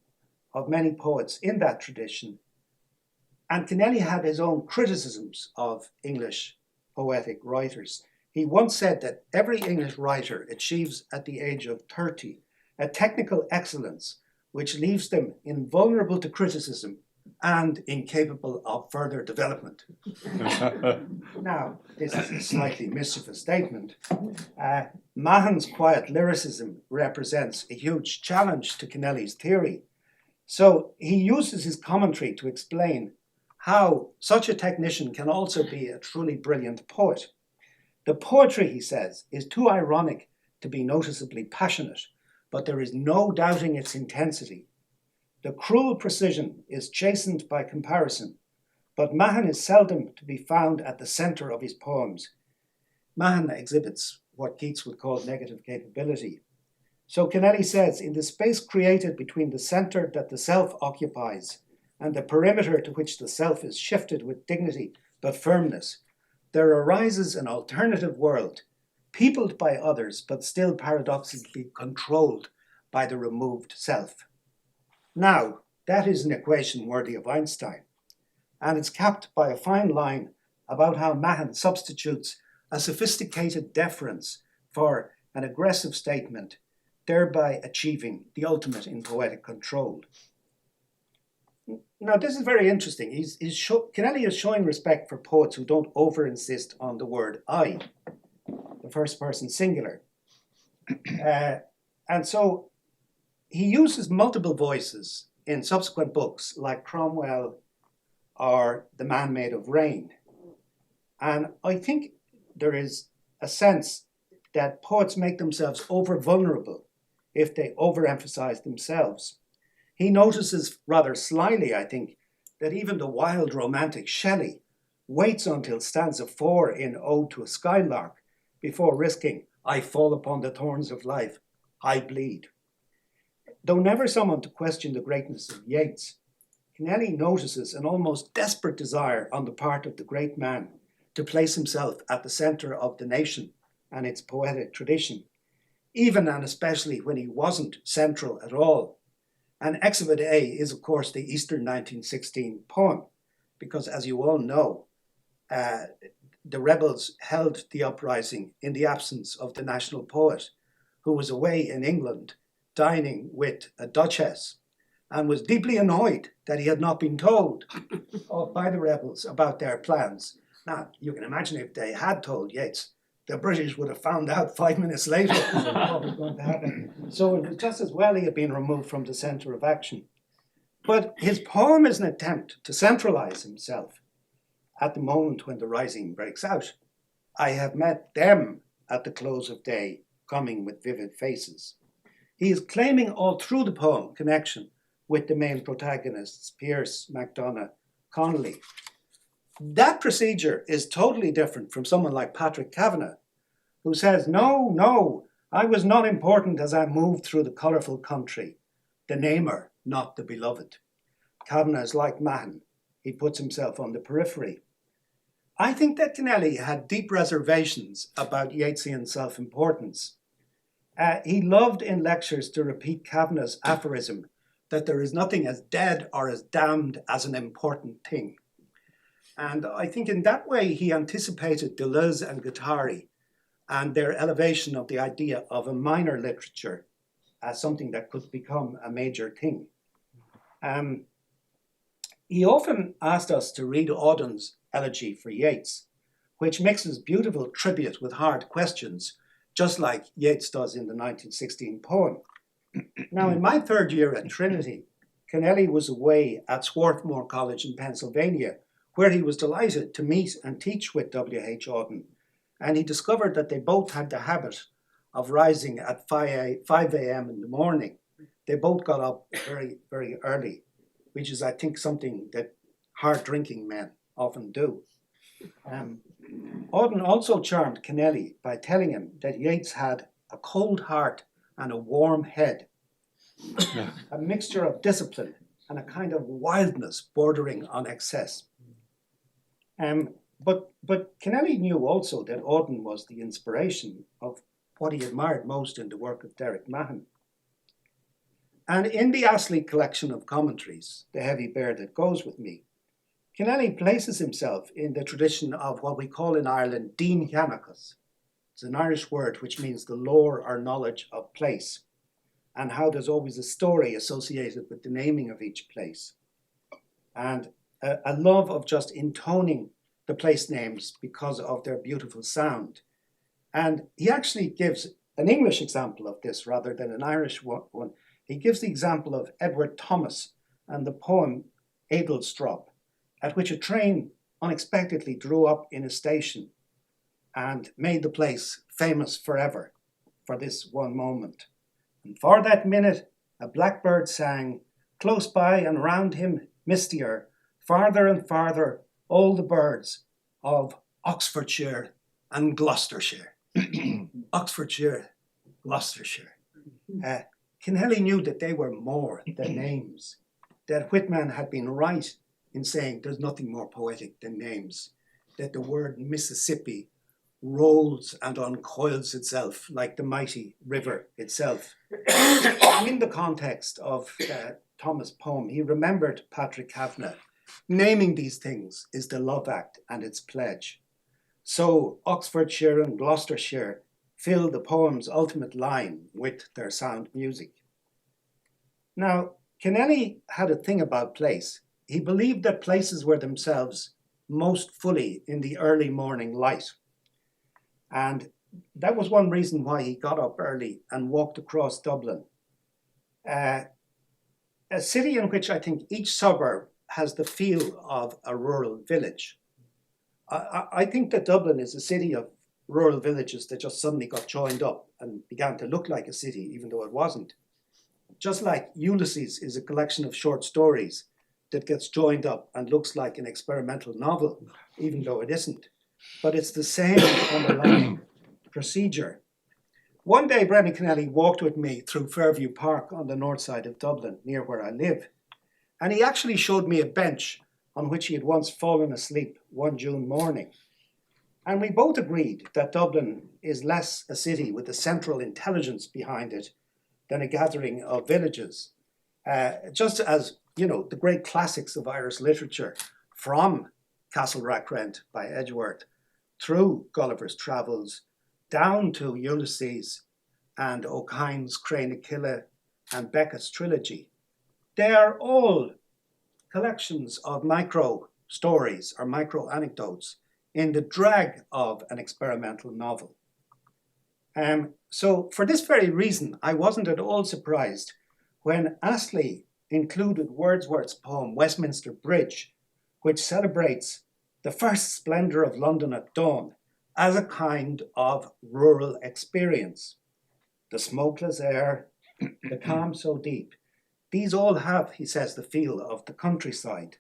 of many poets in that tradition. And Kennelly had his own criticisms of English poetic writers. He once said that every English writer achieves at the age of 30 a technical excellence which leaves them invulnerable to criticism and incapable of further development. Now, this is a slightly mischievous statement. Mahon's quiet lyricism represents a huge challenge to Kennelly's theory. So he uses his commentary to explain how such a technician can also be a truly brilliant poet. The poetry, he says, is too ironic to be noticeably passionate, but there is no doubting its intensity. The cruel precision is chastened by comparison, but Mahon is seldom to be found at the center of his poems. Mahon exhibits what Keats would call negative capability. So Kennelly says, in the space created between the center that the self occupies and the perimeter to which the self is shifted with dignity but firmness, there arises an alternative world, peopled by others, but still paradoxically controlled by the removed self. Now, that is an equation worthy of Einstein, and it's capped by a fine line about how Mahon substitutes a sophisticated deference for an aggressive statement, thereby achieving the ultimate in poetic control. Now, this is very interesting. Kennelly is showing respect for poets who don't over-insist on the word I, the first person singular. And so he uses multiple voices in subsequent books like Cromwell or The Man Made of Rain. And I think there is a sense that poets make themselves over-vulnerable if they overemphasize themselves. He notices rather slyly, I think, that even the wild romantic Shelley waits until stanza 4 in Ode to a Skylark before risking, I fall upon the thorns of life, I bleed. Though never someone to question the greatness of Yeats, Kennelly notices an almost desperate desire on the part of the great man to place himself at the center of the nation and its poetic tradition, even and especially when he wasn't central at all. And Exhibit A is, of course, the Easter 1916 poem, because as you all know, the rebels held the uprising in the absence of the national poet, who was away in England dining with a duchess and was deeply annoyed that he had not been told by the rebels about their plans. Now, you can imagine if they had told Yeats, the British would have found out 5 minutes later what was going to happen. So it was just as well he had been removed from the center of action. But his poem is an attempt to centralize himself at the moment when the rising breaks out. I have met them at the close of day, coming with vivid faces. He is claiming all through the poem connection with the main protagonists, Pearse, MacDonagh, Connelly. That procedure is totally different from someone like Patrick Kavanagh, who says, no, I was not important as I moved through the colourful country, the namer, not the beloved. Kavanagh is like Mahon. He puts himself on the periphery. I think that Kennelly had deep reservations about Yeatsian self-importance. He loved in lectures to repeat Kavanagh's aphorism that there is nothing as dead or as damned as an important thing. And I think in that way he anticipated Deleuze and Guattari and their elevation of the idea of a minor literature as something that could become a major thing. He often asked us to read Auden's Elegy for Yeats, which mixes beautiful tribute with hard questions just like Yeats does in the 1916 poem. Now, in my third year at Trinity, Kennelly was away at Swarthmore College in Pennsylvania, where he was delighted to meet and teach with W.H. Auden. And he discovered that they both had the habit of rising at 5 a.m. in the morning. They both got up very, very early, which is, I think, something that hard drinking men often do. Auden also charmed Kennelly by telling him that Yeats had a cold heart and a warm head, a mixture of discipline and a kind of wildness bordering on excess. But Kennelly knew also that Auden was the inspiration of what he admired most in the work of Derek Mahon. And in the Astley collection of commentaries, The Heavy Bear That Goes With Me, Kennelly places himself in the tradition of what we call in Ireland Dean Hianachas. It's an Irish word which means the lore or knowledge of place, and how there's always a story associated with the naming of each place. And a love of just intoning the place names because of their beautiful sound. And he actually gives an English example of this rather than an Irish one. He gives the example of Edward Thomas and the poem Edelstrop, at which a train unexpectedly drew up in a station and made the place famous forever for this one moment. And for that minute, a blackbird sang, close by and round him mistier, farther and farther, all the birds of Oxfordshire and Gloucestershire. Oxfordshire, Gloucestershire. Kennelly knew that they were more than names, that Whitman had been right in saying there's nothing more poetic than names, that the word Mississippi rolls and uncoils itself like the mighty river itself. In the context of Thomas' poem, he remembered Patrick Kavanagh. Naming these things is the love act and its pledge. So Oxfordshire and Gloucestershire fill the poem's ultimate line with their sound music. Now, Kennelly had a thing about place. He believed that places were themselves most fully in the early morning light. And that was one reason why he got up early and walked across Dublin. A city in which I think each suburb has the feel of a rural village. I think that Dublin is a city of rural villages that just suddenly got joined up and began to look like a city, even though it wasn't. Just like Ulysses is a collection of short stories that gets joined up and looks like an experimental novel, even though it isn't. But it's the same underlying procedure. One day, Brendan Kennelly walked with me through Fairview Park on the north side of Dublin, near where I live. And he actually showed me a bench on which he had once fallen asleep one June morning. And we both agreed that Dublin is less a city with a central intelligence behind it than a gathering of villages. Just as, the great classics of Irish literature, from Castle Rackrent by Edgeworth, through Gulliver's Travels, down to Ulysses and O'Kine's Craneachilla and Beckett's trilogy, they are all collections of micro stories or micro anecdotes in the drag of an experimental novel. So for this very reason, I wasn't at all surprised when Astley included Wordsworth's poem Westminster Bridge, which celebrates the first splendour of London at dawn as a kind of rural experience. The smokeless air, the calm so deep, these all have, he says, the feel of the countryside.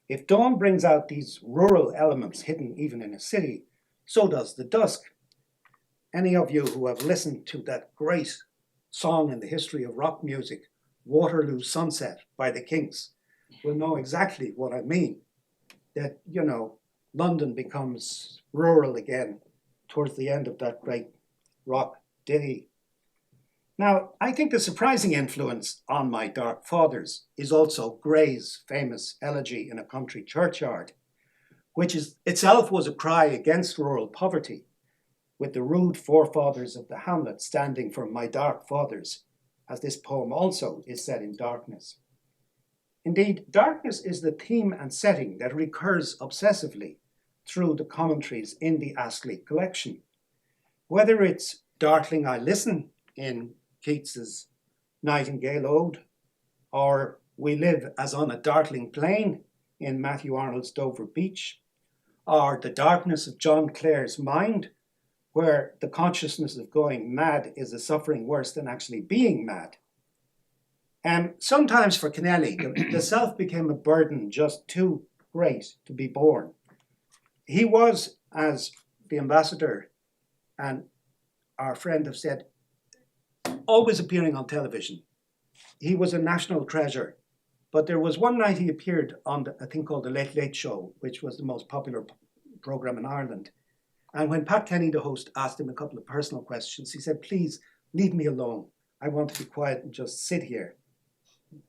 If dawn brings out these rural elements hidden even in a city, so does the dusk. Any of you who have listened to that great song in the history of rock music, Waterloo Sunset by the Kinks, will know exactly what I mean. That, London becomes rural again towards the end of that great rock ditty. Now, I think the surprising influence on My Dark Fathers is also Gray's famous elegy in a country churchyard, which itself was a cry against rural poverty, with the rude forefathers of the hamlet standing for My Dark Fathers, as this poem also is set in darkness. Indeed, darkness is the theme and setting that recurs obsessively through the commentaries in the Astley collection. Whether it's Darkling I Listen in Keats's Nightingale Ode, or We Live as on a Darkling Plain in Matthew Arnold's Dover Beach, or The Darkness of John Clare's Mind, where the consciousness of going mad is a suffering worse than actually being mad. Sometimes for Kennelly, the self became a burden just too great to be borne. He was, as the ambassador and our friend have said, always appearing on television. He was a national treasure. But there was one night he appeared on a thing called The Late Late Show, which was the most popular program in Ireland. And when Pat Kenny, the host, asked him a couple of personal questions, he said, please leave me alone. I want to be quiet and just sit here.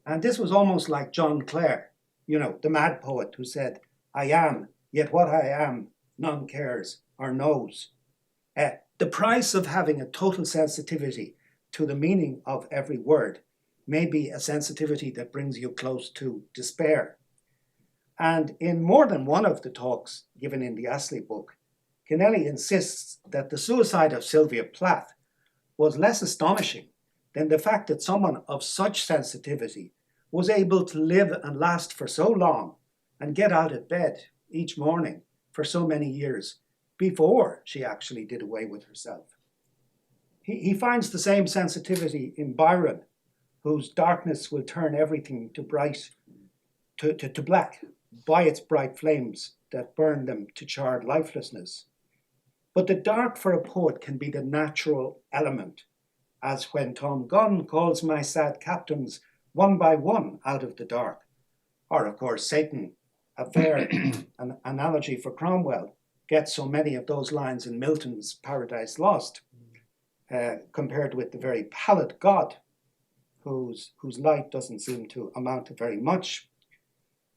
And this was almost like John Clare, you know, the mad poet who said, I am, yet what I am, none cares or knows. The price of having a total sensitivity to the meaning of every word may be a sensitivity that brings you close to despair. And in more than one of the talks given in the Astley book, Kennelly insists that the suicide of Sylvia Plath was less astonishing than the fact that someone of such sensitivity was able to live and last for so long and get out of bed each morning for so many years before she actually did away with herself. He finds the same sensitivity in Byron, whose darkness will turn everything to black by its bright flames that burn them to charred lifelessness. But the dark for a poet can be the natural element, as when Tom Gunn calls my sad captains one by one out of the dark. Or, of course, Satan, a fair an analogy for Cromwell, gets so many of those lines in Milton's Paradise Lost, compared with the very pallid God, whose light doesn't seem to amount to very much.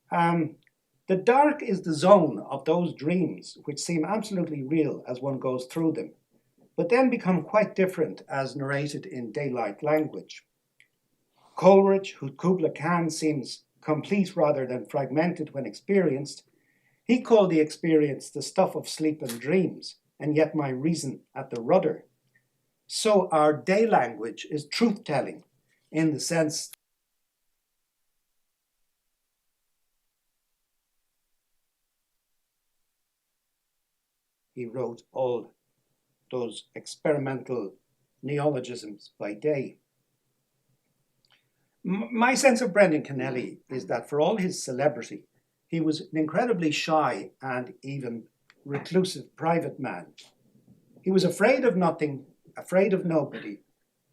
The dark is the zone of those dreams which seem absolutely real as one goes through them, but then become quite different as narrated in daylight language. Coleridge, whose Kubla Khan seems complete rather than fragmented when experienced, he called the experience the stuff of sleep and dreams, and yet my reason at the rudder. So our day language is truth-telling in the sense he wrote all those experimental neologisms by day. My sense of Brendan Kennelly is that for all his celebrity, he was an incredibly shy and even reclusive private man. He was afraid of nothing, afraid of nobody,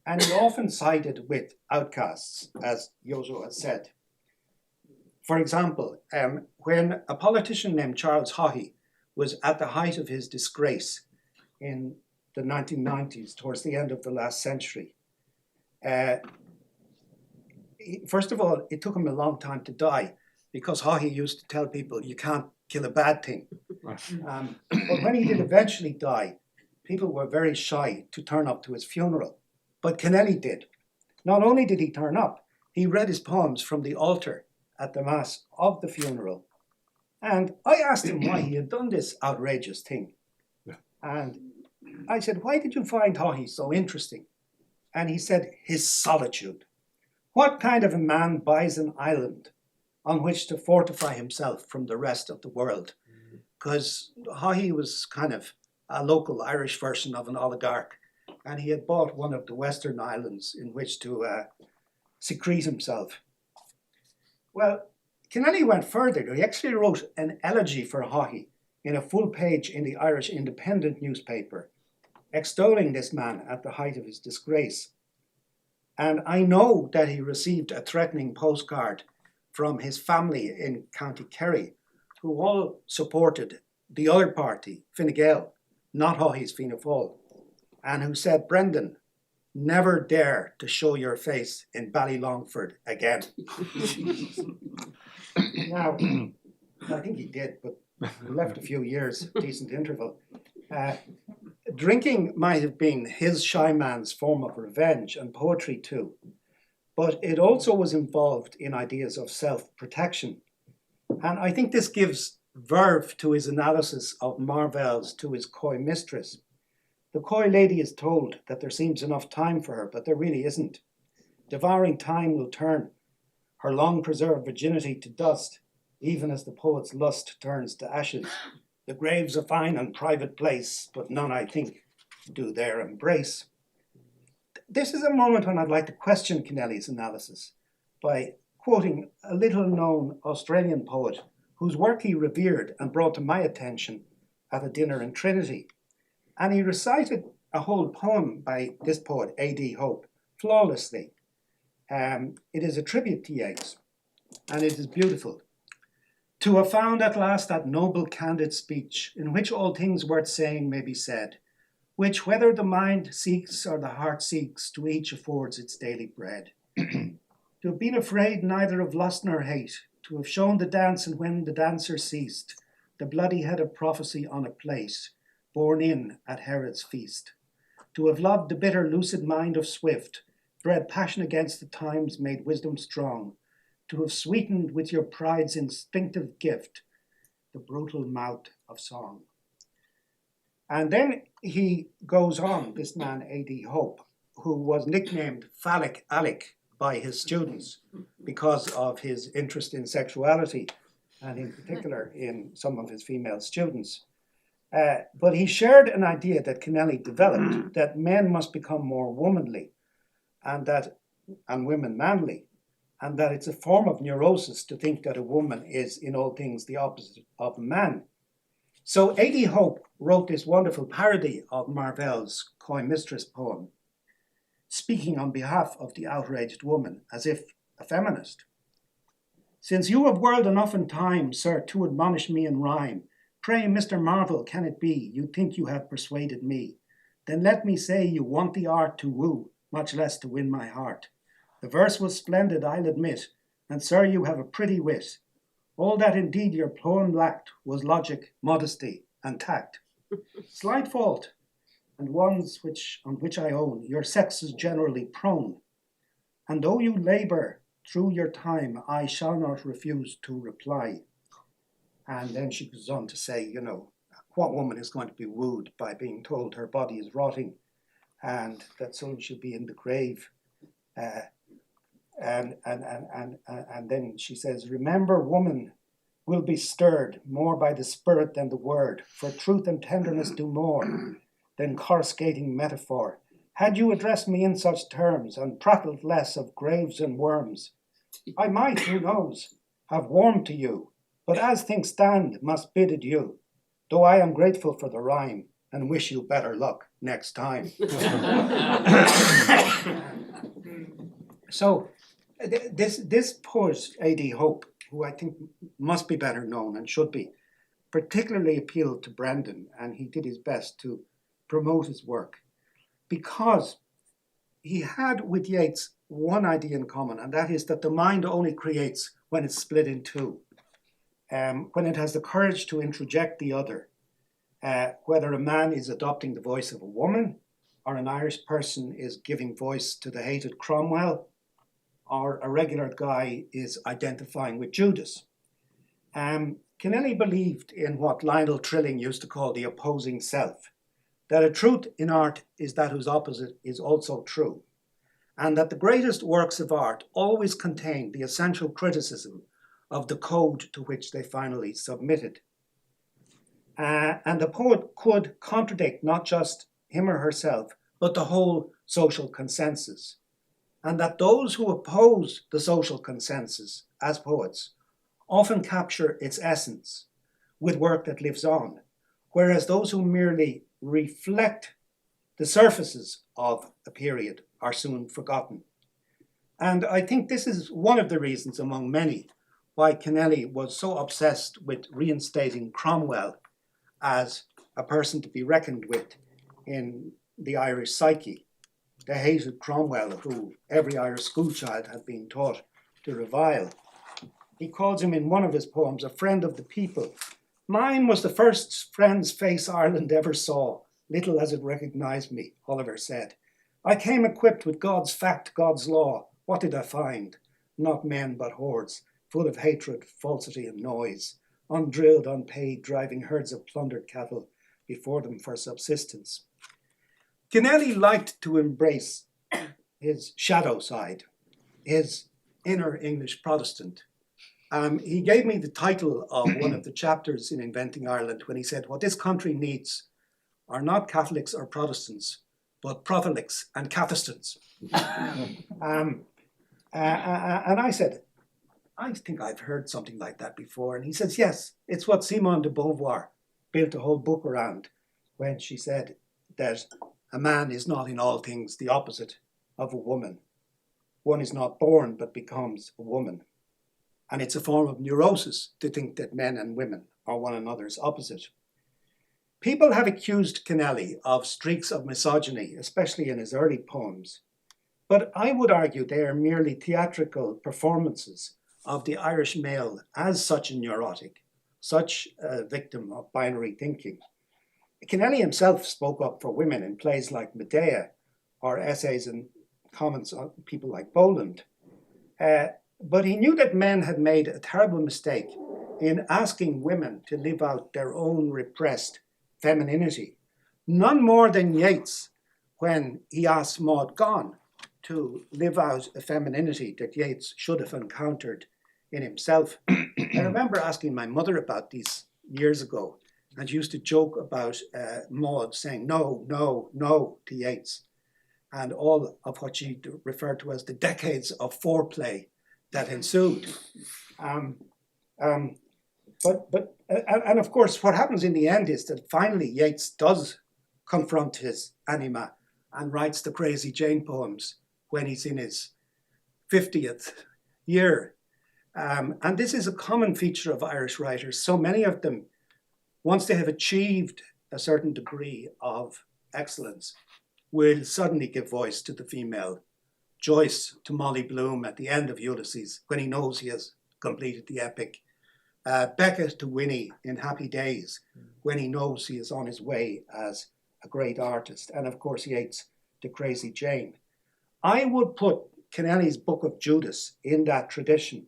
and he often sided with outcasts, as Yozo has said. For example, when a politician named Charles Haughey was at the height of his disgrace in the 1990s, towards the end of the last century, first of all, it took him a long time to die, because Haughey used to tell people, you can't kill a bad thing. But when he did eventually die, people were very shy to turn up to his funeral. But Kennelly did. Not only did he turn up, he read his poems from the altar at the mass of the funeral. And I asked him why he had done this outrageous thing. Yeah. And I said, why did you find Haughey so interesting? And he said, his solitude. What kind of a man buys an island on which to fortify himself from the rest of the world? Because Haughey was kind of a local Irish version of an oligarch, and he had bought one of the Western islands in which to secrete himself. Well, Kennelly went further. He actually wrote an elegy for Haughey in a full page in the Irish Independent newspaper, extolling this man at the height of his disgrace. And I know that he received a threatening postcard from his family in County Kerry, who all supported the other party, Fine Gael, not Haughey's Fianna Fáil, and who said, Brendan, never dare to show your face in Ballylongford again. Now, I think he did, but he left a few years, decent interval. Drinking might have been his shy man's form of revenge, and poetry too, but it also was involved in ideas of self-protection. And I think this gives verve to his analysis of Marvell's To His Coy Mistress, The coy lady is told that there seems enough time for her, but there really isn't. Devouring time will turn her long-preserved virginity to dust, even as the poet's lust turns to ashes. The grave's a fine and private place, but none, I think, do there embrace. This is a moment when I'd like to question Kennelly's analysis by quoting a little-known Australian poet whose work he revered and brought to my attention at a dinner in Trinity. And he recited a whole poem by this poet, A.D. Hope, flawlessly. It is a tribute to Yeats, and it is beautiful. To have found at last that noble candid speech, in which all things worth saying may be said, which whether the mind seeks or the heart seeks, to each affords its daily bread. To have been afraid neither of lust nor hate, to have shown the dance, and when the dancer ceased, the bloody head of prophecy on a plate, borne in at Herod's feast. To have loved the bitter lucid mind of Swift, bred passion against the times, made wisdom strong, to have sweetened with your pride's instinctive gift the brutal mouth of song. And then he goes on, this man A.D. Hope, who was nicknamed Phallic Alec by his students because of his interest in sexuality, and in particular in some of his female students. But he shared an idea that Kennelly developed, that men must become more womanly and women manly, and that it's a form of neurosis to think that a woman is in all things the opposite of a man. So A.D. Hope wrote this wonderful parody of Marvell's Coy Mistress poem, speaking on behalf of the outraged woman, as if a feminist. Since you have whirled enough in time, sir, to admonish me in rhyme, pray, Mr. Marvel, can it be you think you have persuaded me? Then let me say you want the art to woo, much less to win my heart. The verse was splendid, I'll admit, and sir, you have a pretty wit. All that indeed your poem lacked was logic, modesty, and tact. Slight fault, and ones on which I own, your sex is generally prone. And though you labour through your time, I shall not refuse to reply. And then she goes on to say, you know, what woman is going to be wooed by being told her body is rotting and that soon she'll be in the grave? And then she says, remember, woman will be stirred more by the spirit than the word, for truth and tenderness do more than coruscating metaphor. Had you addressed me in such terms and prattled less of graves and worms, I might, who knows, have warmed to you, but as things stand, must bid adieu, though I am grateful for the rhyme and wish you better luck next time. So this poet, A.D. Hope, who I think must be better known and should be, particularly appealed to Brendan, and he did his best to promote his work, because he had with Yeats one idea in common, and that is that the mind only creates when it's split in two, when it has the courage to introject the other, whether a man is adopting the voice of a woman, or an Irish person is giving voice to the hated Cromwell, or a regular guy is identifying with Judas. Kennelly believed in what Lionel Trilling used to call the opposing self, that a truth in art is that whose opposite is also true, and that the greatest works of art always contain the essential criticism of the code to which they finally submitted. And the poet could contradict not just him or herself, but the whole social consensus. And that those who oppose the social consensus as poets often capture its essence with work that lives on, whereas those who merely reflect the surfaces of a period are soon forgotten. And I think this is one of the reasons among many why Kennelly was so obsessed with reinstating Cromwell as a person to be reckoned with in the Irish psyche, the hated Cromwell who every Irish schoolchild had been taught to revile. He calls him in one of his poems a friend of the people. Mine was the first friend's face Ireland ever saw, little as it recognized me, Oliver said. I came equipped with God's fact, God's law. What did I find? Not men, but hordes, full of hatred, falsity, and noise, undrilled, unpaid, driving herds of plundered cattle before them for subsistence. Kennelly liked to embrace his shadow side, his inner English Protestant. He gave me the title of one of the chapters in Inventing Ireland when he said, what this country needs are not Catholics or Protestants, but Protholics and Cathistans. And I said, I think I've heard something like that before. And he says, yes, it's what Simone de Beauvoir built a whole book around when she said that a man is not in all things the opposite of a woman. One is not born but becomes a woman. And it's a form of neurosis to think that men and women are one another's opposite. People have accused Kennelly of streaks of misogyny, especially in his early poems. But I would argue they are merely theatrical performances of the Irish male as such a neurotic, such a victim of binary thinking. Kennelly himself spoke up for women in plays like Medea or essays and comments on people like Boland. But he knew that men had made a terrible mistake in asking women to live out their own repressed femininity. None more than Yeats when he asked Maud Gonne to live out a femininity that Yeats should have encountered in himself. I remember asking my mother about these years ago, and she used to joke about Maud saying no, no, no to Yeats, and all of what she referred to as the decades of foreplay that ensued. And of course, what happens in the end is that finally Yeats does confront his anima and writes the Crazy Jane poems when he's in his 50th year. And this is a common feature of Irish writers. So many of them, once they have achieved a certain degree of excellence, will suddenly give voice to the female. Joyce to Molly Bloom at the end of Ulysses, when he knows he has completed the epic. Beckett to Winnie in Happy Days, when he knows he is on his way as a great artist. And of course, Yeats to Crazy Jane. I would put Kennelly's Book of Judas in that tradition.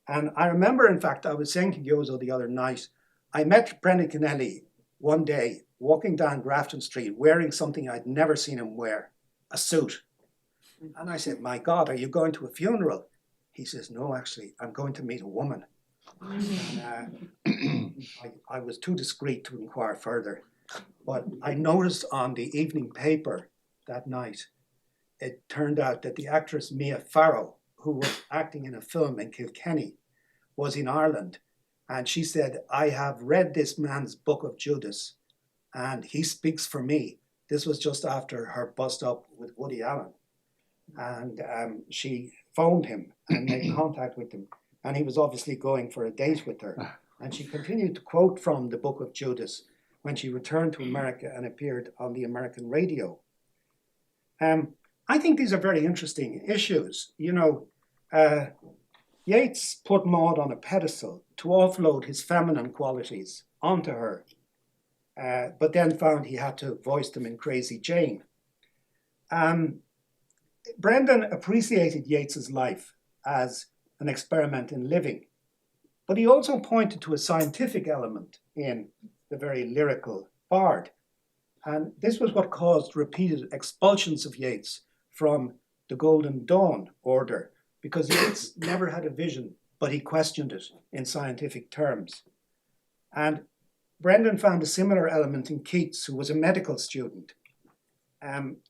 And I remember, in fact, I was saying to Gyozo the other night, I met Brendan Kennelly one day walking down Grafton Street wearing something I'd never seen him wear, a suit. And I said, my God, are you going to a funeral? He says, no, actually, I'm going to meet a woman. And, I was too discreet to inquire further. But I noticed on the evening paper that night, it turned out that the actress Mia Farrow, who was acting in a film in Kilkenny, was in Ireland. And she said, I have read this man's Book of Judas, and he speaks for me. This was just after her bust up with Woody Allen. And she phoned him and made contact with him. And he was obviously going for a date with her. And she continued to quote from the Book of Judas when she returned to America and appeared on the American radio. I think these are very interesting issues. You know, Yeats put Maud on a pedestal to offload his feminine qualities onto her, but then found he had to voice them in Crazy Jane. Brendan appreciated Yeats's life as an experiment in living, but he also pointed to a scientific element in the very lyrical bard. And this was what caused repeated expulsions of Yeats from the Golden Dawn order, because Yeats never had a vision, but he questioned it in scientific terms. And Brendan found a similar element in Keats, who was a medical student.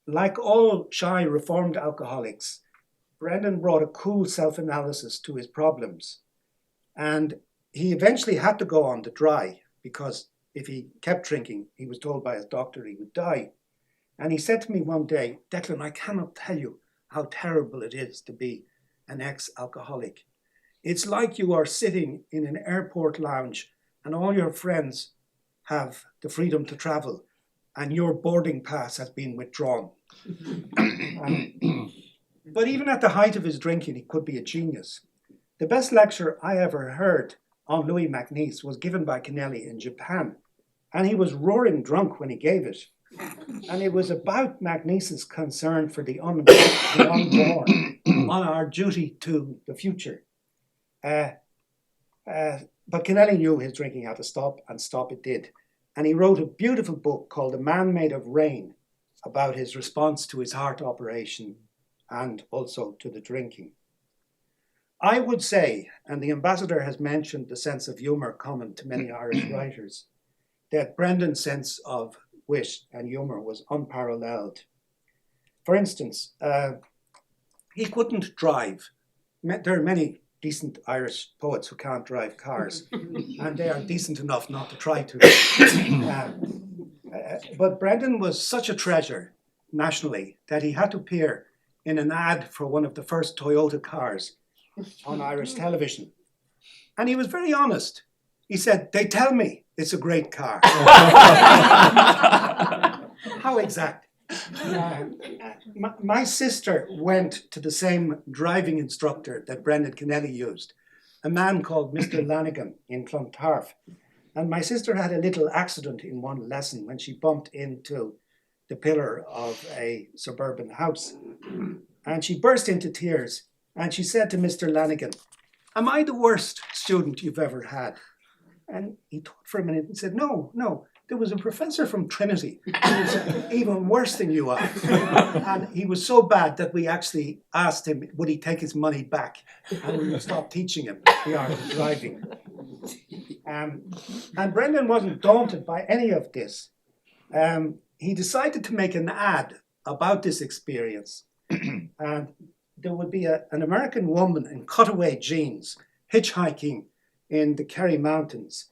Like all shy reformed alcoholics, Brendan brought a cool self-analysis to his problems. And he eventually had to go on the dry, because if he kept drinking, he was told by his doctor he would die. And he said to me one day, Declan, I cannot tell you how terrible it is to be an ex-alcoholic. It's like you are sitting in an airport lounge and all your friends have the freedom to travel and your boarding pass has been withdrawn. But even at the height of his drinking, he could be a genius. The best lecture I ever heard on Louis MacNeice was given by Kennelly in Japan. And he was roaring drunk when he gave it. And it was about MacNeice's concern for the unborn on our duty to the future. But Kennelly knew his drinking had to stop, and stop it did. And he wrote a beautiful book called A Man Made of Rain, about his response to his heart operation and also to the drinking. I would say, and the ambassador has mentioned the sense of humour common to many Irish writers, that Brendan's sense of wit and humour was unparalleled. For instance, he couldn't drive. There are many decent Irish poets who can't drive cars, and they are decent enough not to try to. But Brendan was such a treasure nationally that he had to appear in an ad for one of the first Toyota cars on Irish television. And he was very honest. He said, "They tell me it's a great car." How exact. My sister went to the same driving instructor that Brendan Kennelly used, a man called Mr. Lanigan in Clontarf. And my sister had a little accident in one lesson when she bumped into the pillar of a suburban house. And she burst into tears and she said to Mr. Lanigan, "Am I the worst student you've ever had?" And he thought for a minute and said, No, there was a professor from Trinity who was even worse than you are. And he was so bad that we actually asked him, would he take his money back and we would stop teaching him the art of driving. And Brendan wasn't daunted by any of this. He decided to make an ad about this experience. And there would be an American woman in cutaway jeans hitchhiking in the Kerry Mountains.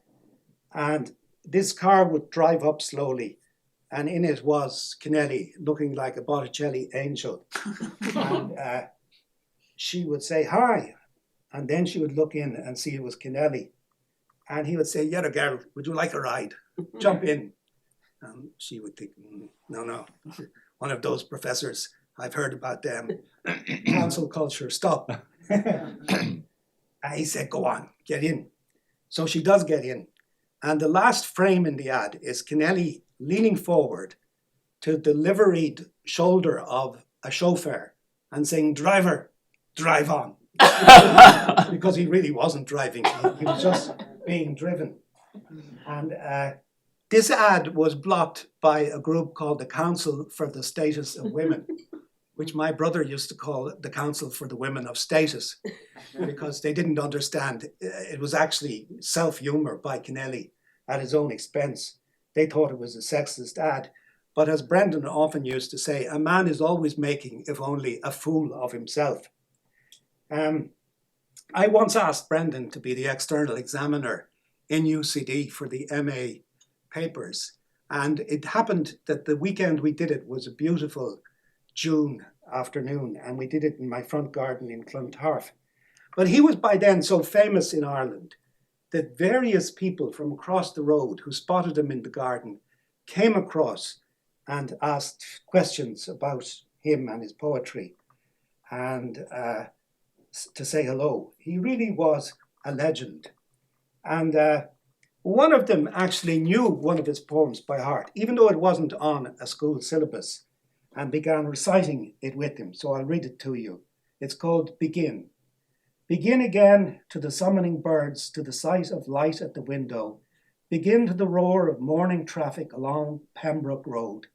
And this car would drive up slowly. And in it was Kennelly looking like a Botticelli angel. And she would say, "Hi." And then she would look in and see it was Kennelly. And he would say, "Yeah, girl, would you like a ride? Jump in." And she would think, no, one of those professors, I've heard about them. Cancel culture, stop. He said, "Go on, get in." So she does get in. And the last frame in the ad is Kennelly leaning forward to the liveried shoulder of a chauffeur and saying, "Driver, drive on." Because he really wasn't driving. He was just being driven. And this ad was blocked by a group called the Council for the Status of Women, which my brother used to call the Council for the Women of Status, because they didn't understand. It was actually self-humor by Kennelly at his own expense. They thought it was a sexist ad. But as Brendan often used to say, a man is always making, if only, a fool of himself. I once asked Brendan to be the external examiner in UCD for the MA papers. And it happened that the weekend we did it was a beautiful June afternoon, and we did it in my front garden in Clontarf. But he was by then so famous in Ireland that various people from across the road who spotted him in the garden came across and asked questions about him and his poetry and to say hello. He really was a legend. And one of them actually knew one of his poems by heart, even though it wasn't on a school syllabus, and began reciting it with him. So I'll read it to you. It's called Begin. Begin again to the summoning birds, to the sight of light at the window. Begin to the roar of morning traffic along Pembroke Road.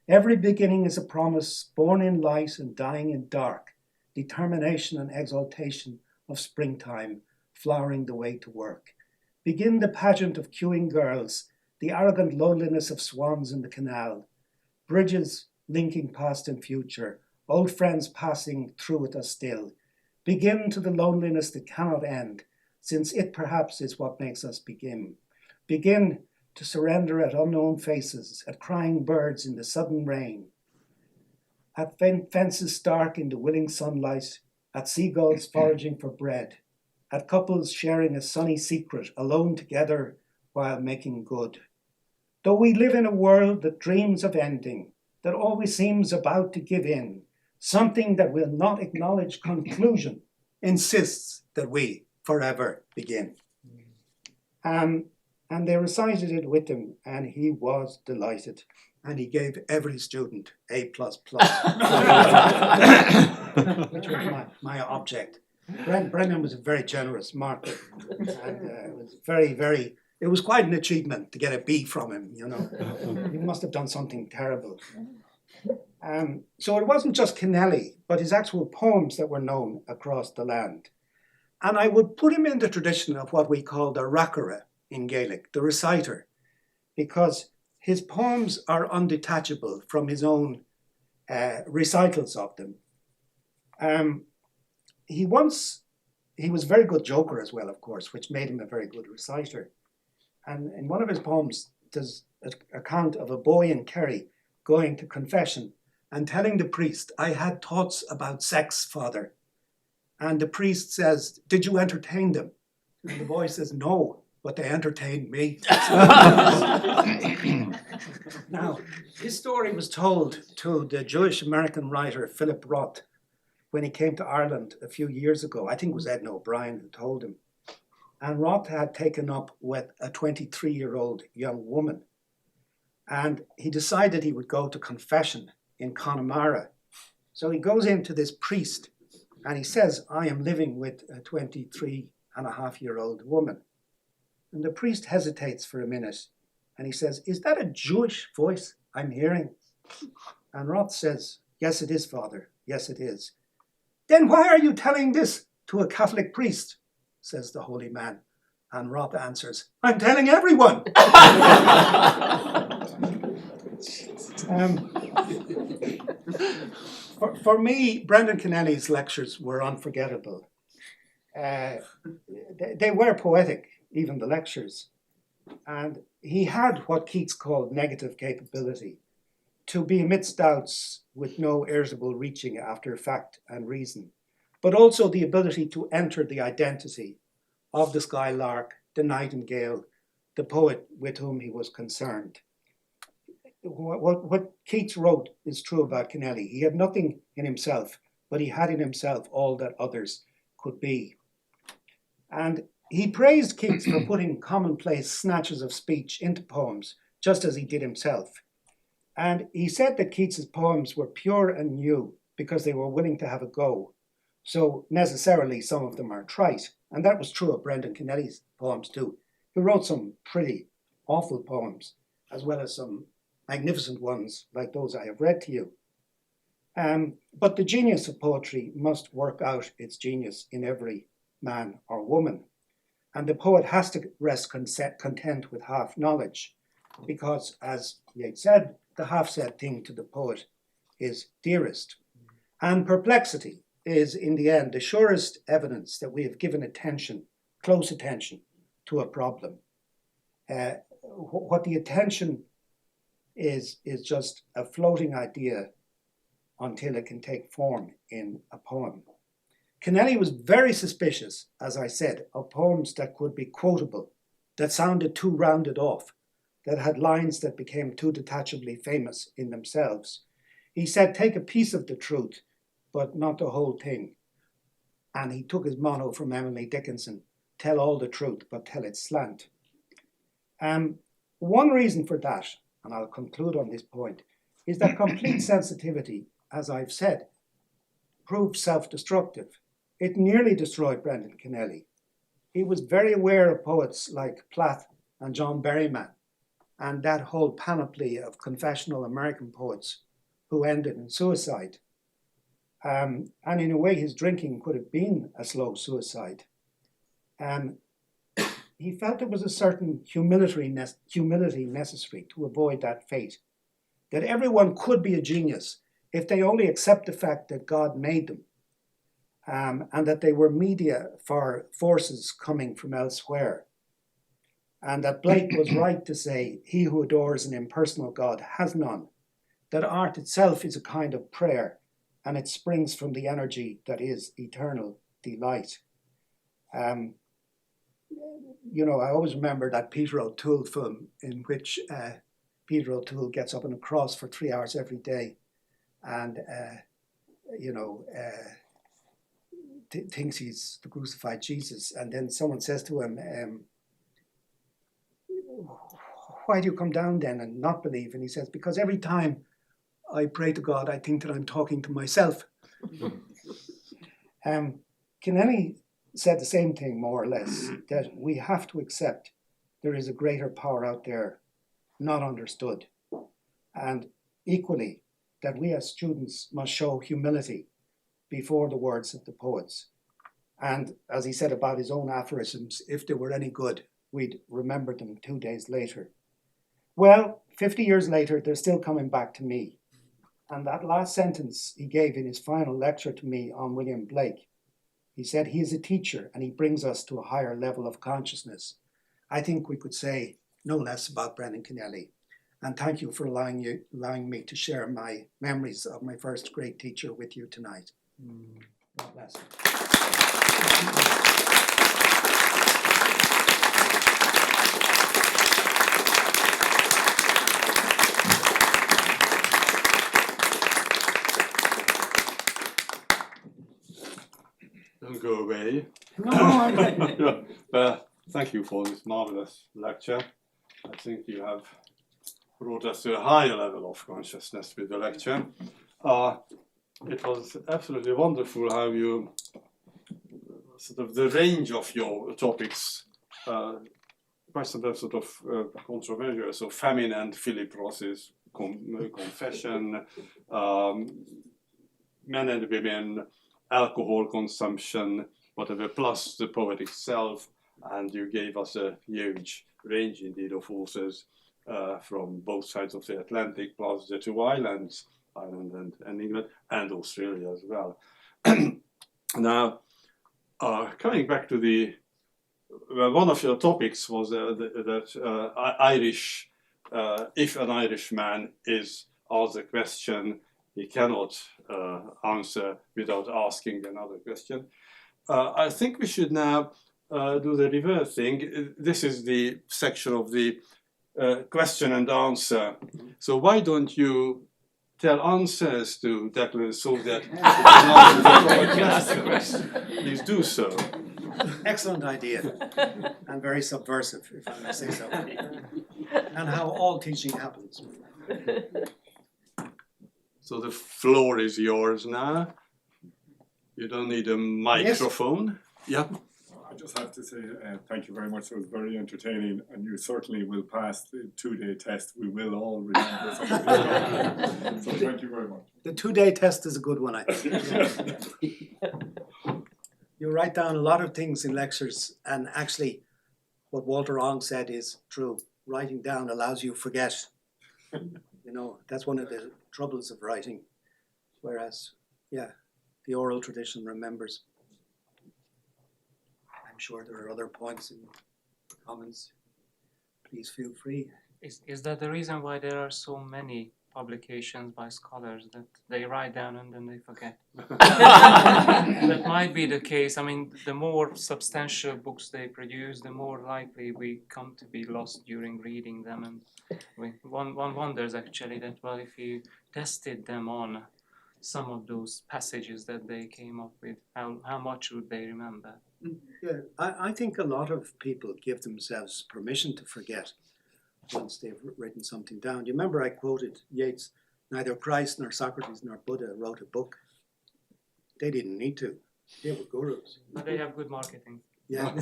Every beginning is a promise, born in light and dying in dark, determination and exaltation of springtime, flowering the way to work. Begin the pageant of queuing girls, the arrogant loneliness of swans in the canal, bridges linking past and future, old friends passing through with us still. Begin to the loneliness that cannot end, since it perhaps is what makes us begin. Begin to surrender at unknown faces, at crying birds in the sudden rain, at fences stark in the willing sunlight, at seagulls foraging for bread, at couples sharing a sunny secret, alone together while making good. Though we live in a world that dreams of ending, that always seems about to give in, something that will not acknowledge conclusion insists that we forever begin. And they recited it with him, and he was delighted. And he gave every student A++, which was my object. Brendan was a very generous marker, and it was it was quite an achievement to get a B from him, you know. He must have done something terrible. So it wasn't just Kennelly, but his actual poems that were known across the land. And I would put him in the tradition of what we call the rakara in Gaelic, the reciter, because his poems are undetachable from his own recitals of them. He was a very good joker as well, of course, which made him a very good reciter. And in one of his poems, there's an account of a boy in Kerry going to confession and telling the priest, "I had thoughts about sex, Father." And the priest says, "Did you entertain them?" And the boy says, "No, but they entertained me." Now, his story was told to the Jewish American writer Philip Roth when he came to Ireland a few years ago. I think it was Edna O'Brien who told him. And Roth had taken up with a 23-year-old young woman. And he decided he would go to confession in Connemara. So he goes into this priest and he says, "I am living with a 23-and-a-half-year-old woman." And the priest hesitates for a minute and he says, "Is that a Jewish voice I'm hearing?" And Roth says, "Yes, it is, Father. Yes, it is." "Then why are you telling this to a Catholic priest?" says the holy man. And Roth answers, "I'm telling everyone." For me, Brendan Kennelly's lectures were unforgettable. They were poetic, even the lectures. And he had what Keats called negative capability, to be amidst doubts with no irritable reaching after fact and reason, but also the ability to enter the identity of the skylark, the nightingale, the poet with whom he was concerned. What Keats wrote is true about Kennelly. He had nothing in himself, but he had in himself all that others could be. And he praised Keats for putting commonplace snatches of speech into poems, just as he did himself. And he said that Keats's poems were pure and new because they were willing to have a go. So necessarily some of them are trite. And that was true of Brendan Kennelly's poems too. He wrote some pretty awful poems, as well as some magnificent ones like those I have read to you. But the genius of poetry must work out its genius in every man or woman. And the poet has to rest content with half knowledge, because, as Yeats said, the half-said thing to the poet is dearest. And perplexity is, in the end, the surest evidence that we have given attention, close attention, to a problem. What the attention is just a floating idea until it can take form in a poem. Kennelly was very suspicious, as I said, of poems that could be quotable, that sounded too rounded off, that had lines that became too detachably famous in themselves. He said, take a piece of the truth, but not the whole thing. And he took his motto from Emily Dickinson, tell all the truth, but tell it slant. One reason for that, and I'll conclude on this point, is that complete sensitivity, as I've said, proved self-destructive. It nearly destroyed Brendan Kennelly. He was very aware of poets like Platt and John Berryman, and that whole panoply of confessional American poets who ended in suicide. And in a way, his drinking could have been a slow suicide. He felt there was a certain humility necessary to avoid that fate, that everyone could be a genius if they only accept the fact that God made them, and that they were media for forces coming from elsewhere. And that Blake was right to say, he who adores an impersonal God has none, that art itself is a kind of prayer, and it springs from the energy that is eternal delight. I always remember that Peter O'Toole film in which Peter O'Toole gets up on a cross for 3 hours every day and, thinks he's the crucified Jesus. And then someone says to him, why do you come down then and not believe? And he says, because every time I pray to God, I think that I'm talking to myself. Kennelly said the same thing, more or less, that we have to accept there is a greater power out there, not understood. And equally, that we as students must show humility before the words of the poets. And as he said about his own aphorisms, if they were any good, we'd remember them 2 days later. Well, 50 years later, they're still coming back to me. And that last sentence he gave in his final lecture to me on William Blake, he said he is a teacher and he brings us to a higher level of consciousness. I think we could say no less about Brendan Kennelly. And thank you for allowing me to share my memories of my first grade teacher with you tonight. God bless. Don't go away. No, Thank you for this marvelous lecture. I think you have brought us to a higher level of consciousness with the lecture. It was absolutely wonderful how you, sort of the range of your topics, quite sometimes sort of controversial, so famine and Philip Ross's confession, men and women, alcohol consumption, whatever, plus the poet itself, and you gave us a huge range indeed of authors from both sides of the Atlantic, plus the two islands, Ireland and England, and Australia as well. Now, coming back to the, well, one of your topics was that Irish, if an Irishman is asked a question, he cannot answer without asking another question. I think we should now do the reverse thing. This is the section of the question and answer. So why don't you tell answers to Declan so that you can answer the question? Please do so. excellent idea. And very subversive, if I may say so. And how all teaching happens. So the floor is yours now. You don't need a microphone. Yes. Yeah. I just have to say thank you very much. It was very entertaining, and you certainly will pass the 2-day test. We will all remember something. So thank you very much. The 2-day test is a good one, I think. You write down a lot of things in lectures, and actually what Walter Ong said is true. Writing down allows you to forget. You know, that's one of the troubles of writing. Whereas, yeah, the oral tradition remembers. I'm sure there are other points in comments. Please feel free. Is that the reason why there are so many publications by scholars, that they write down and then they forget? That might be the case. I mean, the more substantial books they produce, the more likely we come to be lost during reading them. And one wonders actually that, well, if you tested them on some of those passages that they came up with, how much would they remember? Yeah, I think a lot of people give themselves permission to forget once they've written something down. You remember I quoted Yeats, neither Christ nor Socrates nor Buddha wrote a book. They didn't need to. They were gurus. But they have good marketing. Yeah.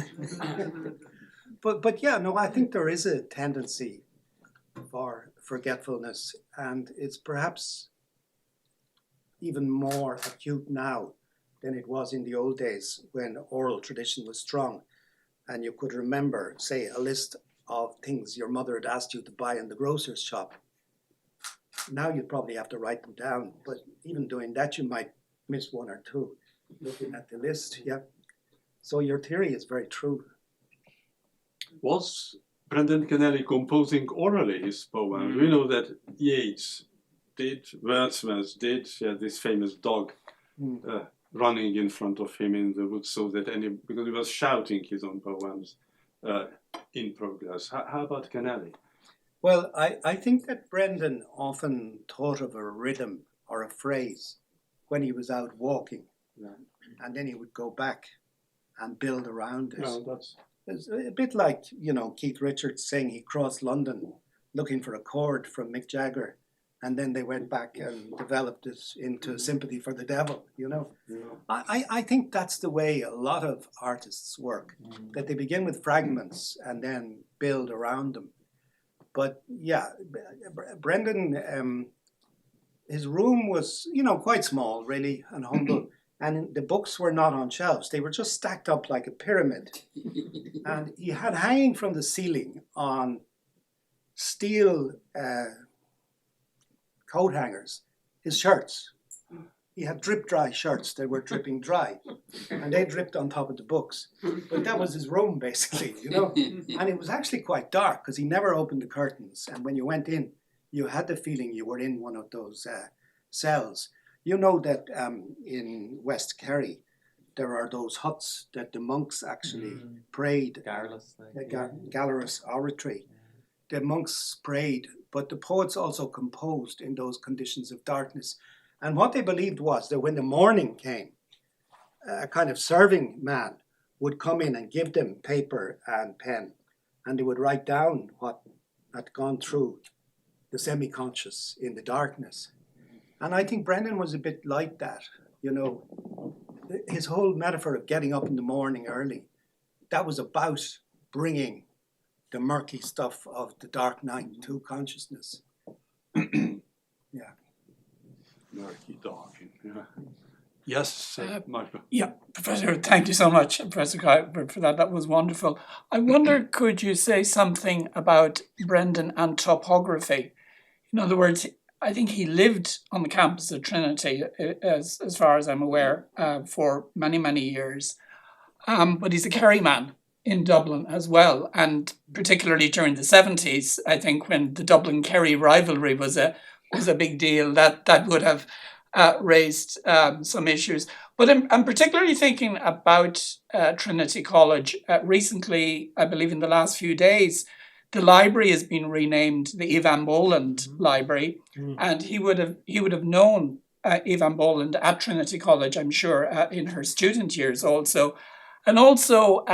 But yeah, no, I think there is a tendency for forgetfulness, and it's perhaps even more acute now than it was in the old days when oral tradition was strong and you could remember, say, a list of things your mother had asked you to buy in the grocer's shop. Now you'd probably have to write them down, but even doing that you might miss one or two looking at the list. Yeah. So your theory is very true. Was Brendan Kennelly composing orally his poem? We know that Yeats did, Wordsworth did, this famous dog running in front of him in the woods, so that because he was shouting his own poems in progress. How about Kennelly? Well, I think that Brendan often thought of a rhythm or a phrase when he was out walking, and then he would go back and build around it. No, It's a bit like, you know, Keith Richards saying he crossed London looking for a chord from Mick Jagger, and then they went back and developed it into Sympathy for the Devil, you know. Yeah. I think that's the way a lot of artists work, that they begin with fragments and then build around them. But yeah, Brendan his room was, you know, quite small, really, and humble. And the books were not on shelves; they were just stacked up like a pyramid. And he had hanging from the ceiling on steel coat hangers his shirts. He had drip dry shirts that were dripping dry, and they dripped on top of the books. But that was his room, basically, you know. And it was actually quite dark because he never opened the curtains. And when you went in, you had the feeling you were in one of those cells. You know that in West Kerry, there are those huts that the monks actually prayed. Gallerus oratory. The monks prayed, but the poets also composed in those conditions of darkness. And what they believed was that when the morning came, a kind of serving man would come in and give them paper and pen, and they would write down what had gone through the semi-conscious in the darkness. And I think Brendan was a bit like that, you know. His whole metaphor of getting up in the morning early, that was about bringing the murky stuff of the dark night to consciousness. Yeah. Murky dark. Yeah. Yes, Michael. Yeah, Professor, thank you so much, Professor Kiberd, for that. That was wonderful. I wonder, could you say something about Brendan and topography? In other words, I think he lived on the campus of Trinity, as far as I'm aware, for many, many years. But he's a Kerry man in Dublin as well, and particularly during the 70s, I think when the Dublin-Kerry rivalry was a big deal, that would have raised some issues. But I'm particularly thinking about Trinity College. Recently, I believe in the last few days, the library has been renamed the Evan Boland Library, and he would have known Evan Boland at Trinity College, I'm sure, in her student years also, and also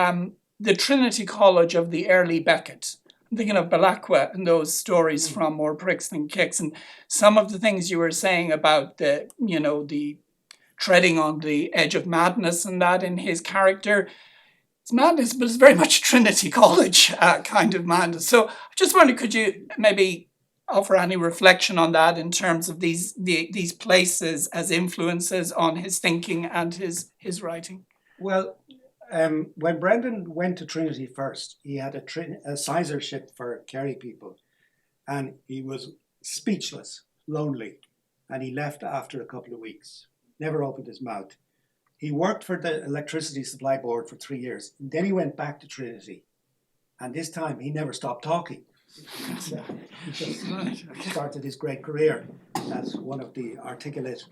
the Trinity College of the early Beckett. I'm thinking of Balakwa and those stories from More Pricks Than Kicks, and some of the things you were saying about the treading on the edge of madness and that in his character. It's madness, but it's very much Trinity College kind of madness. So I just wondered, could you maybe offer any reflection on that in terms of these places as influences on his thinking and his writing? Well, when Brendan went to Trinity first, he had a sizarship for Kerry people, and he was speechless, lonely, and he left after a couple of weeks, never opened his mouth. He worked for the Electricity Supply Board for 3 years. And then he went back to Trinity. And this time he never stopped talking. So he just started his great career as one of the articulate,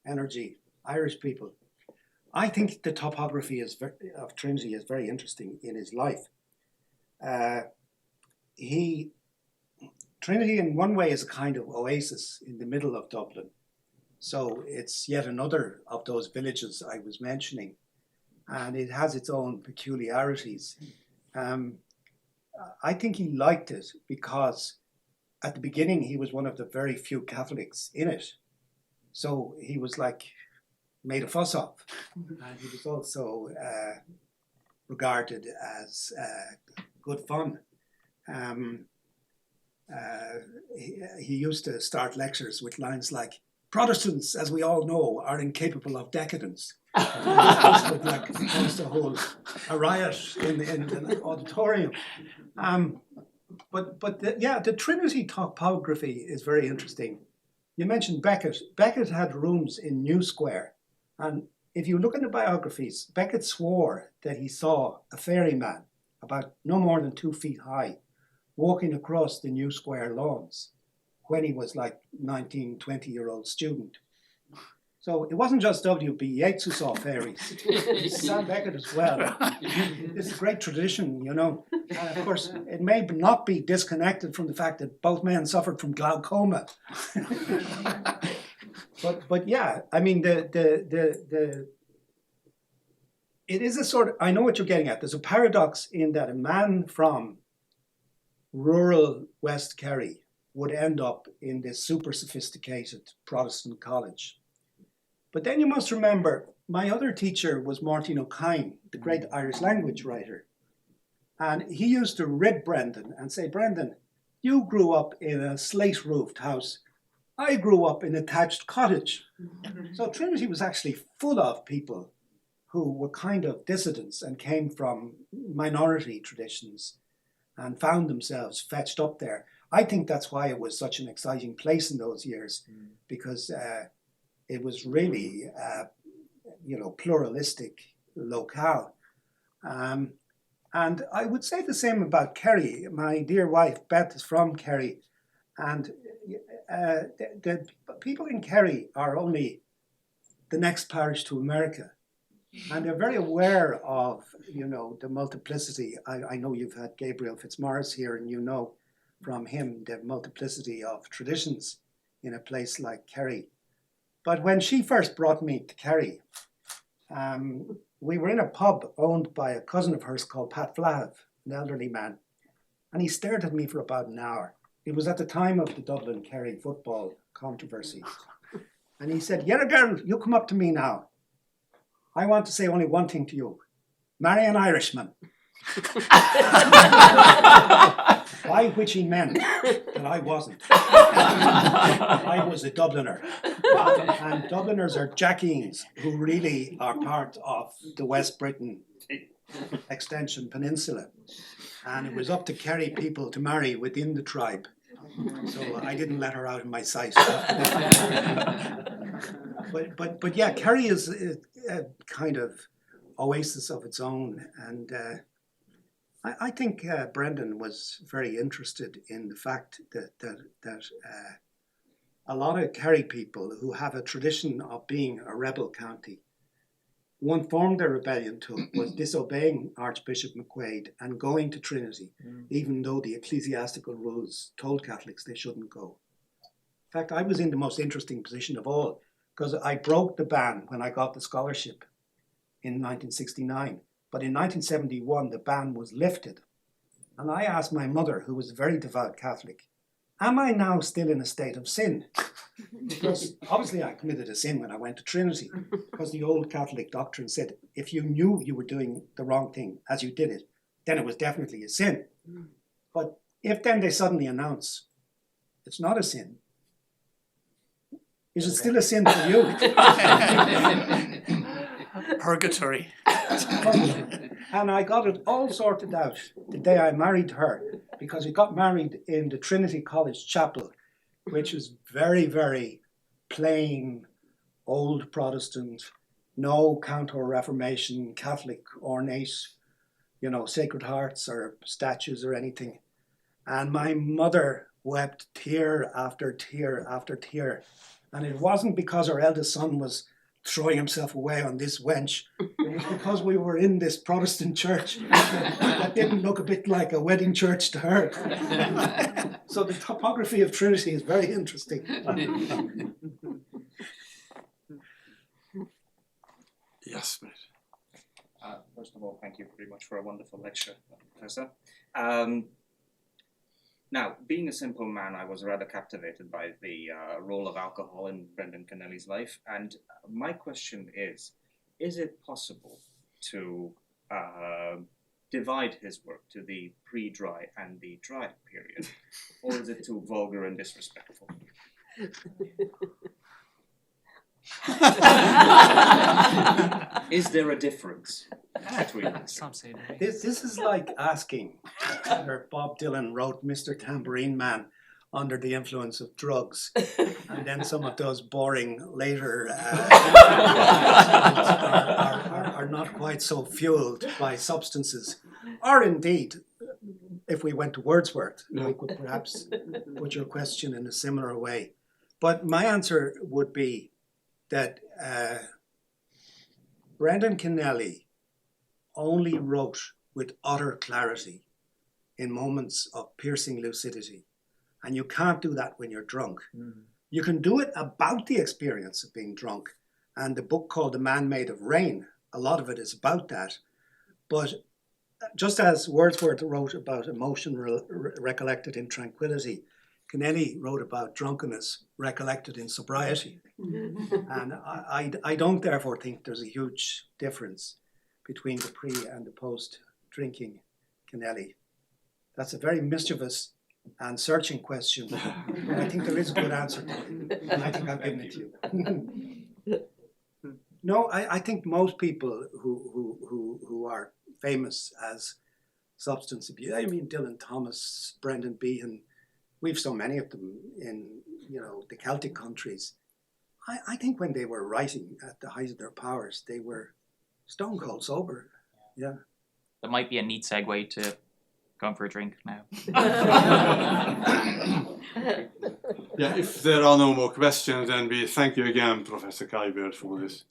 energy Irish people. I think the topography of Trinity is very interesting in his life. Trinity in one way is a kind of oasis in the middle of Dublin. So it's yet another of those villages I was mentioning, and it has its own peculiarities. I think he liked it because at the beginning he was one of the very few Catholics in it. So he was like made a fuss of, and he was also regarded as good fun. He used to start lectures with lines like, "Protestants, as we all know, are incapable of decadence." Would like cause to hold a riot in the auditorium. But the Trinity topography is very interesting. You mentioned Beckett. Beckett had rooms in New Square, and if you look at the biographies, Beckett swore that he saw a ferryman about no more than 2 feet high walking across the New Square lawns when he was like 19, 20-year-old student. So it wasn't just W.B. Yeats who saw fairies. Sam Beckett as well. It's a great tradition, you know. And of course, it may not be disconnected from the fact that both men suffered from glaucoma. but yeah, I mean, it is a sort of, I know what you're getting at. There's a paradox in that a man from rural West Kerry would end up in this super sophisticated Protestant college. But then you must remember, my other teacher was Martin O'Kine, the great Irish language writer. And he used to rib Brendan and say, "Brendan, you grew up in a slate-roofed house I grew up in a thatched cottage. So Trinity was actually full of people who were kind of dissidents and came from minority traditions and found themselves fetched up there. I think that's why it was such an exciting place in those years, because it was really, pluralistic locale. And I would say the same about Kerry. My dear wife, Beth, is from Kerry. And the people in Kerry are only the next parish to America. And they're very aware of, the multiplicity. I know you've had Gabriel Fitzmaurice here, and you know from him the multiplicity of traditions in a place like Kerry. But when she first brought me to Kerry, we were in a pub owned by a cousin of hers called Pat Flahav, an elderly man. And he stared at me for about an hour. It was at the time of the Dublin-Kerry football controversy. And he said, "Yeah, girl, you come up to me now. I want to say only one thing to you. Marry an Irishman." By which he meant that I wasn't. I was a Dubliner. And Dubliners are jackeens who really are part of the West Britain extension peninsula. And it was up to Kerry people to marry within the tribe. So I didn't let her out of my sight. But yeah, Kerry is a kind of oasis of its own. And I think Brendan was very interested in the fact that a lot of Kerry people who have a tradition of being a rebel county, one form of their rebellion to was disobeying Archbishop McQuaid and going to Trinity, even though the ecclesiastical rules told Catholics they shouldn't go. In fact, I was in the most interesting position of all, because I broke the ban when I got the scholarship in 1969. But in 1971, the ban was lifted. And I asked my mother, who was a very devout Catholic, am I now still in a state of sin? Because obviously I committed a sin when I went to Trinity, because the old Catholic doctrine said if you knew you were doing the wrong thing as you did it, then it was definitely a sin. But if then they suddenly announce it's not a sin, is it still a sin for you? Purgatory. And I got it all sorted out the day I married her, because we got married in the Trinity College Chapel, which was very, very plain, old Protestant, no Counter-Reformation, Catholic, ornate, Sacred Hearts or statues or anything. And my mother wept tear after tear after tear. And it wasn't because her eldest son was throwing himself away on this wench. It was because we were in this Protestant church that didn't look a bit like a wedding church to her. So the topography of Trinity is very interesting. Yes, mate. First of all, thank you very much for a wonderful lecture, Professor. Now, being a simple man, I was rather captivated by the role of alcohol in Brendan Kennelly's life. And my question is it possible to divide his work to the pre-dry and the dry period? Or is it too vulgar and disrespectful? Is there a difference between the two? Some say that. This is like asking whether Bob Dylan wrote Mr. Tambourine Man under the influence of drugs, and then some of those boring later are not quite so fueled by substances. Or indeed, if we went to Wordsworth, we could perhaps put your question in a similar way. But my answer would be that Brendan Kennelly only wrote with utter clarity in moments of piercing lucidity. And you can't do that when you're drunk. You can do it about the experience of being drunk. And the book called The Man Made of Rain, a lot of it is about that. But just as Wordsworth wrote about emotion recollected in tranquility, Kennelly wrote about drunkenness recollected in sobriety. And I don't therefore think there's a huge difference between the pre and the post drinking Kennelly. That's a very mischievous and searching question. And I think there is a good answer to it. And I think I've given it to you. No, I think most people who are famous as substance abuse, I mean Dylan Thomas, Brendan Behan, we've so many of them in, you know, the Celtic countries. I think when they were writing at the height of their powers, they were stone cold sober. Yeah. That might be a neat segue to going for a drink now. Yeah, if there are no more questions, then we thank you again, Professor Kiberd, for this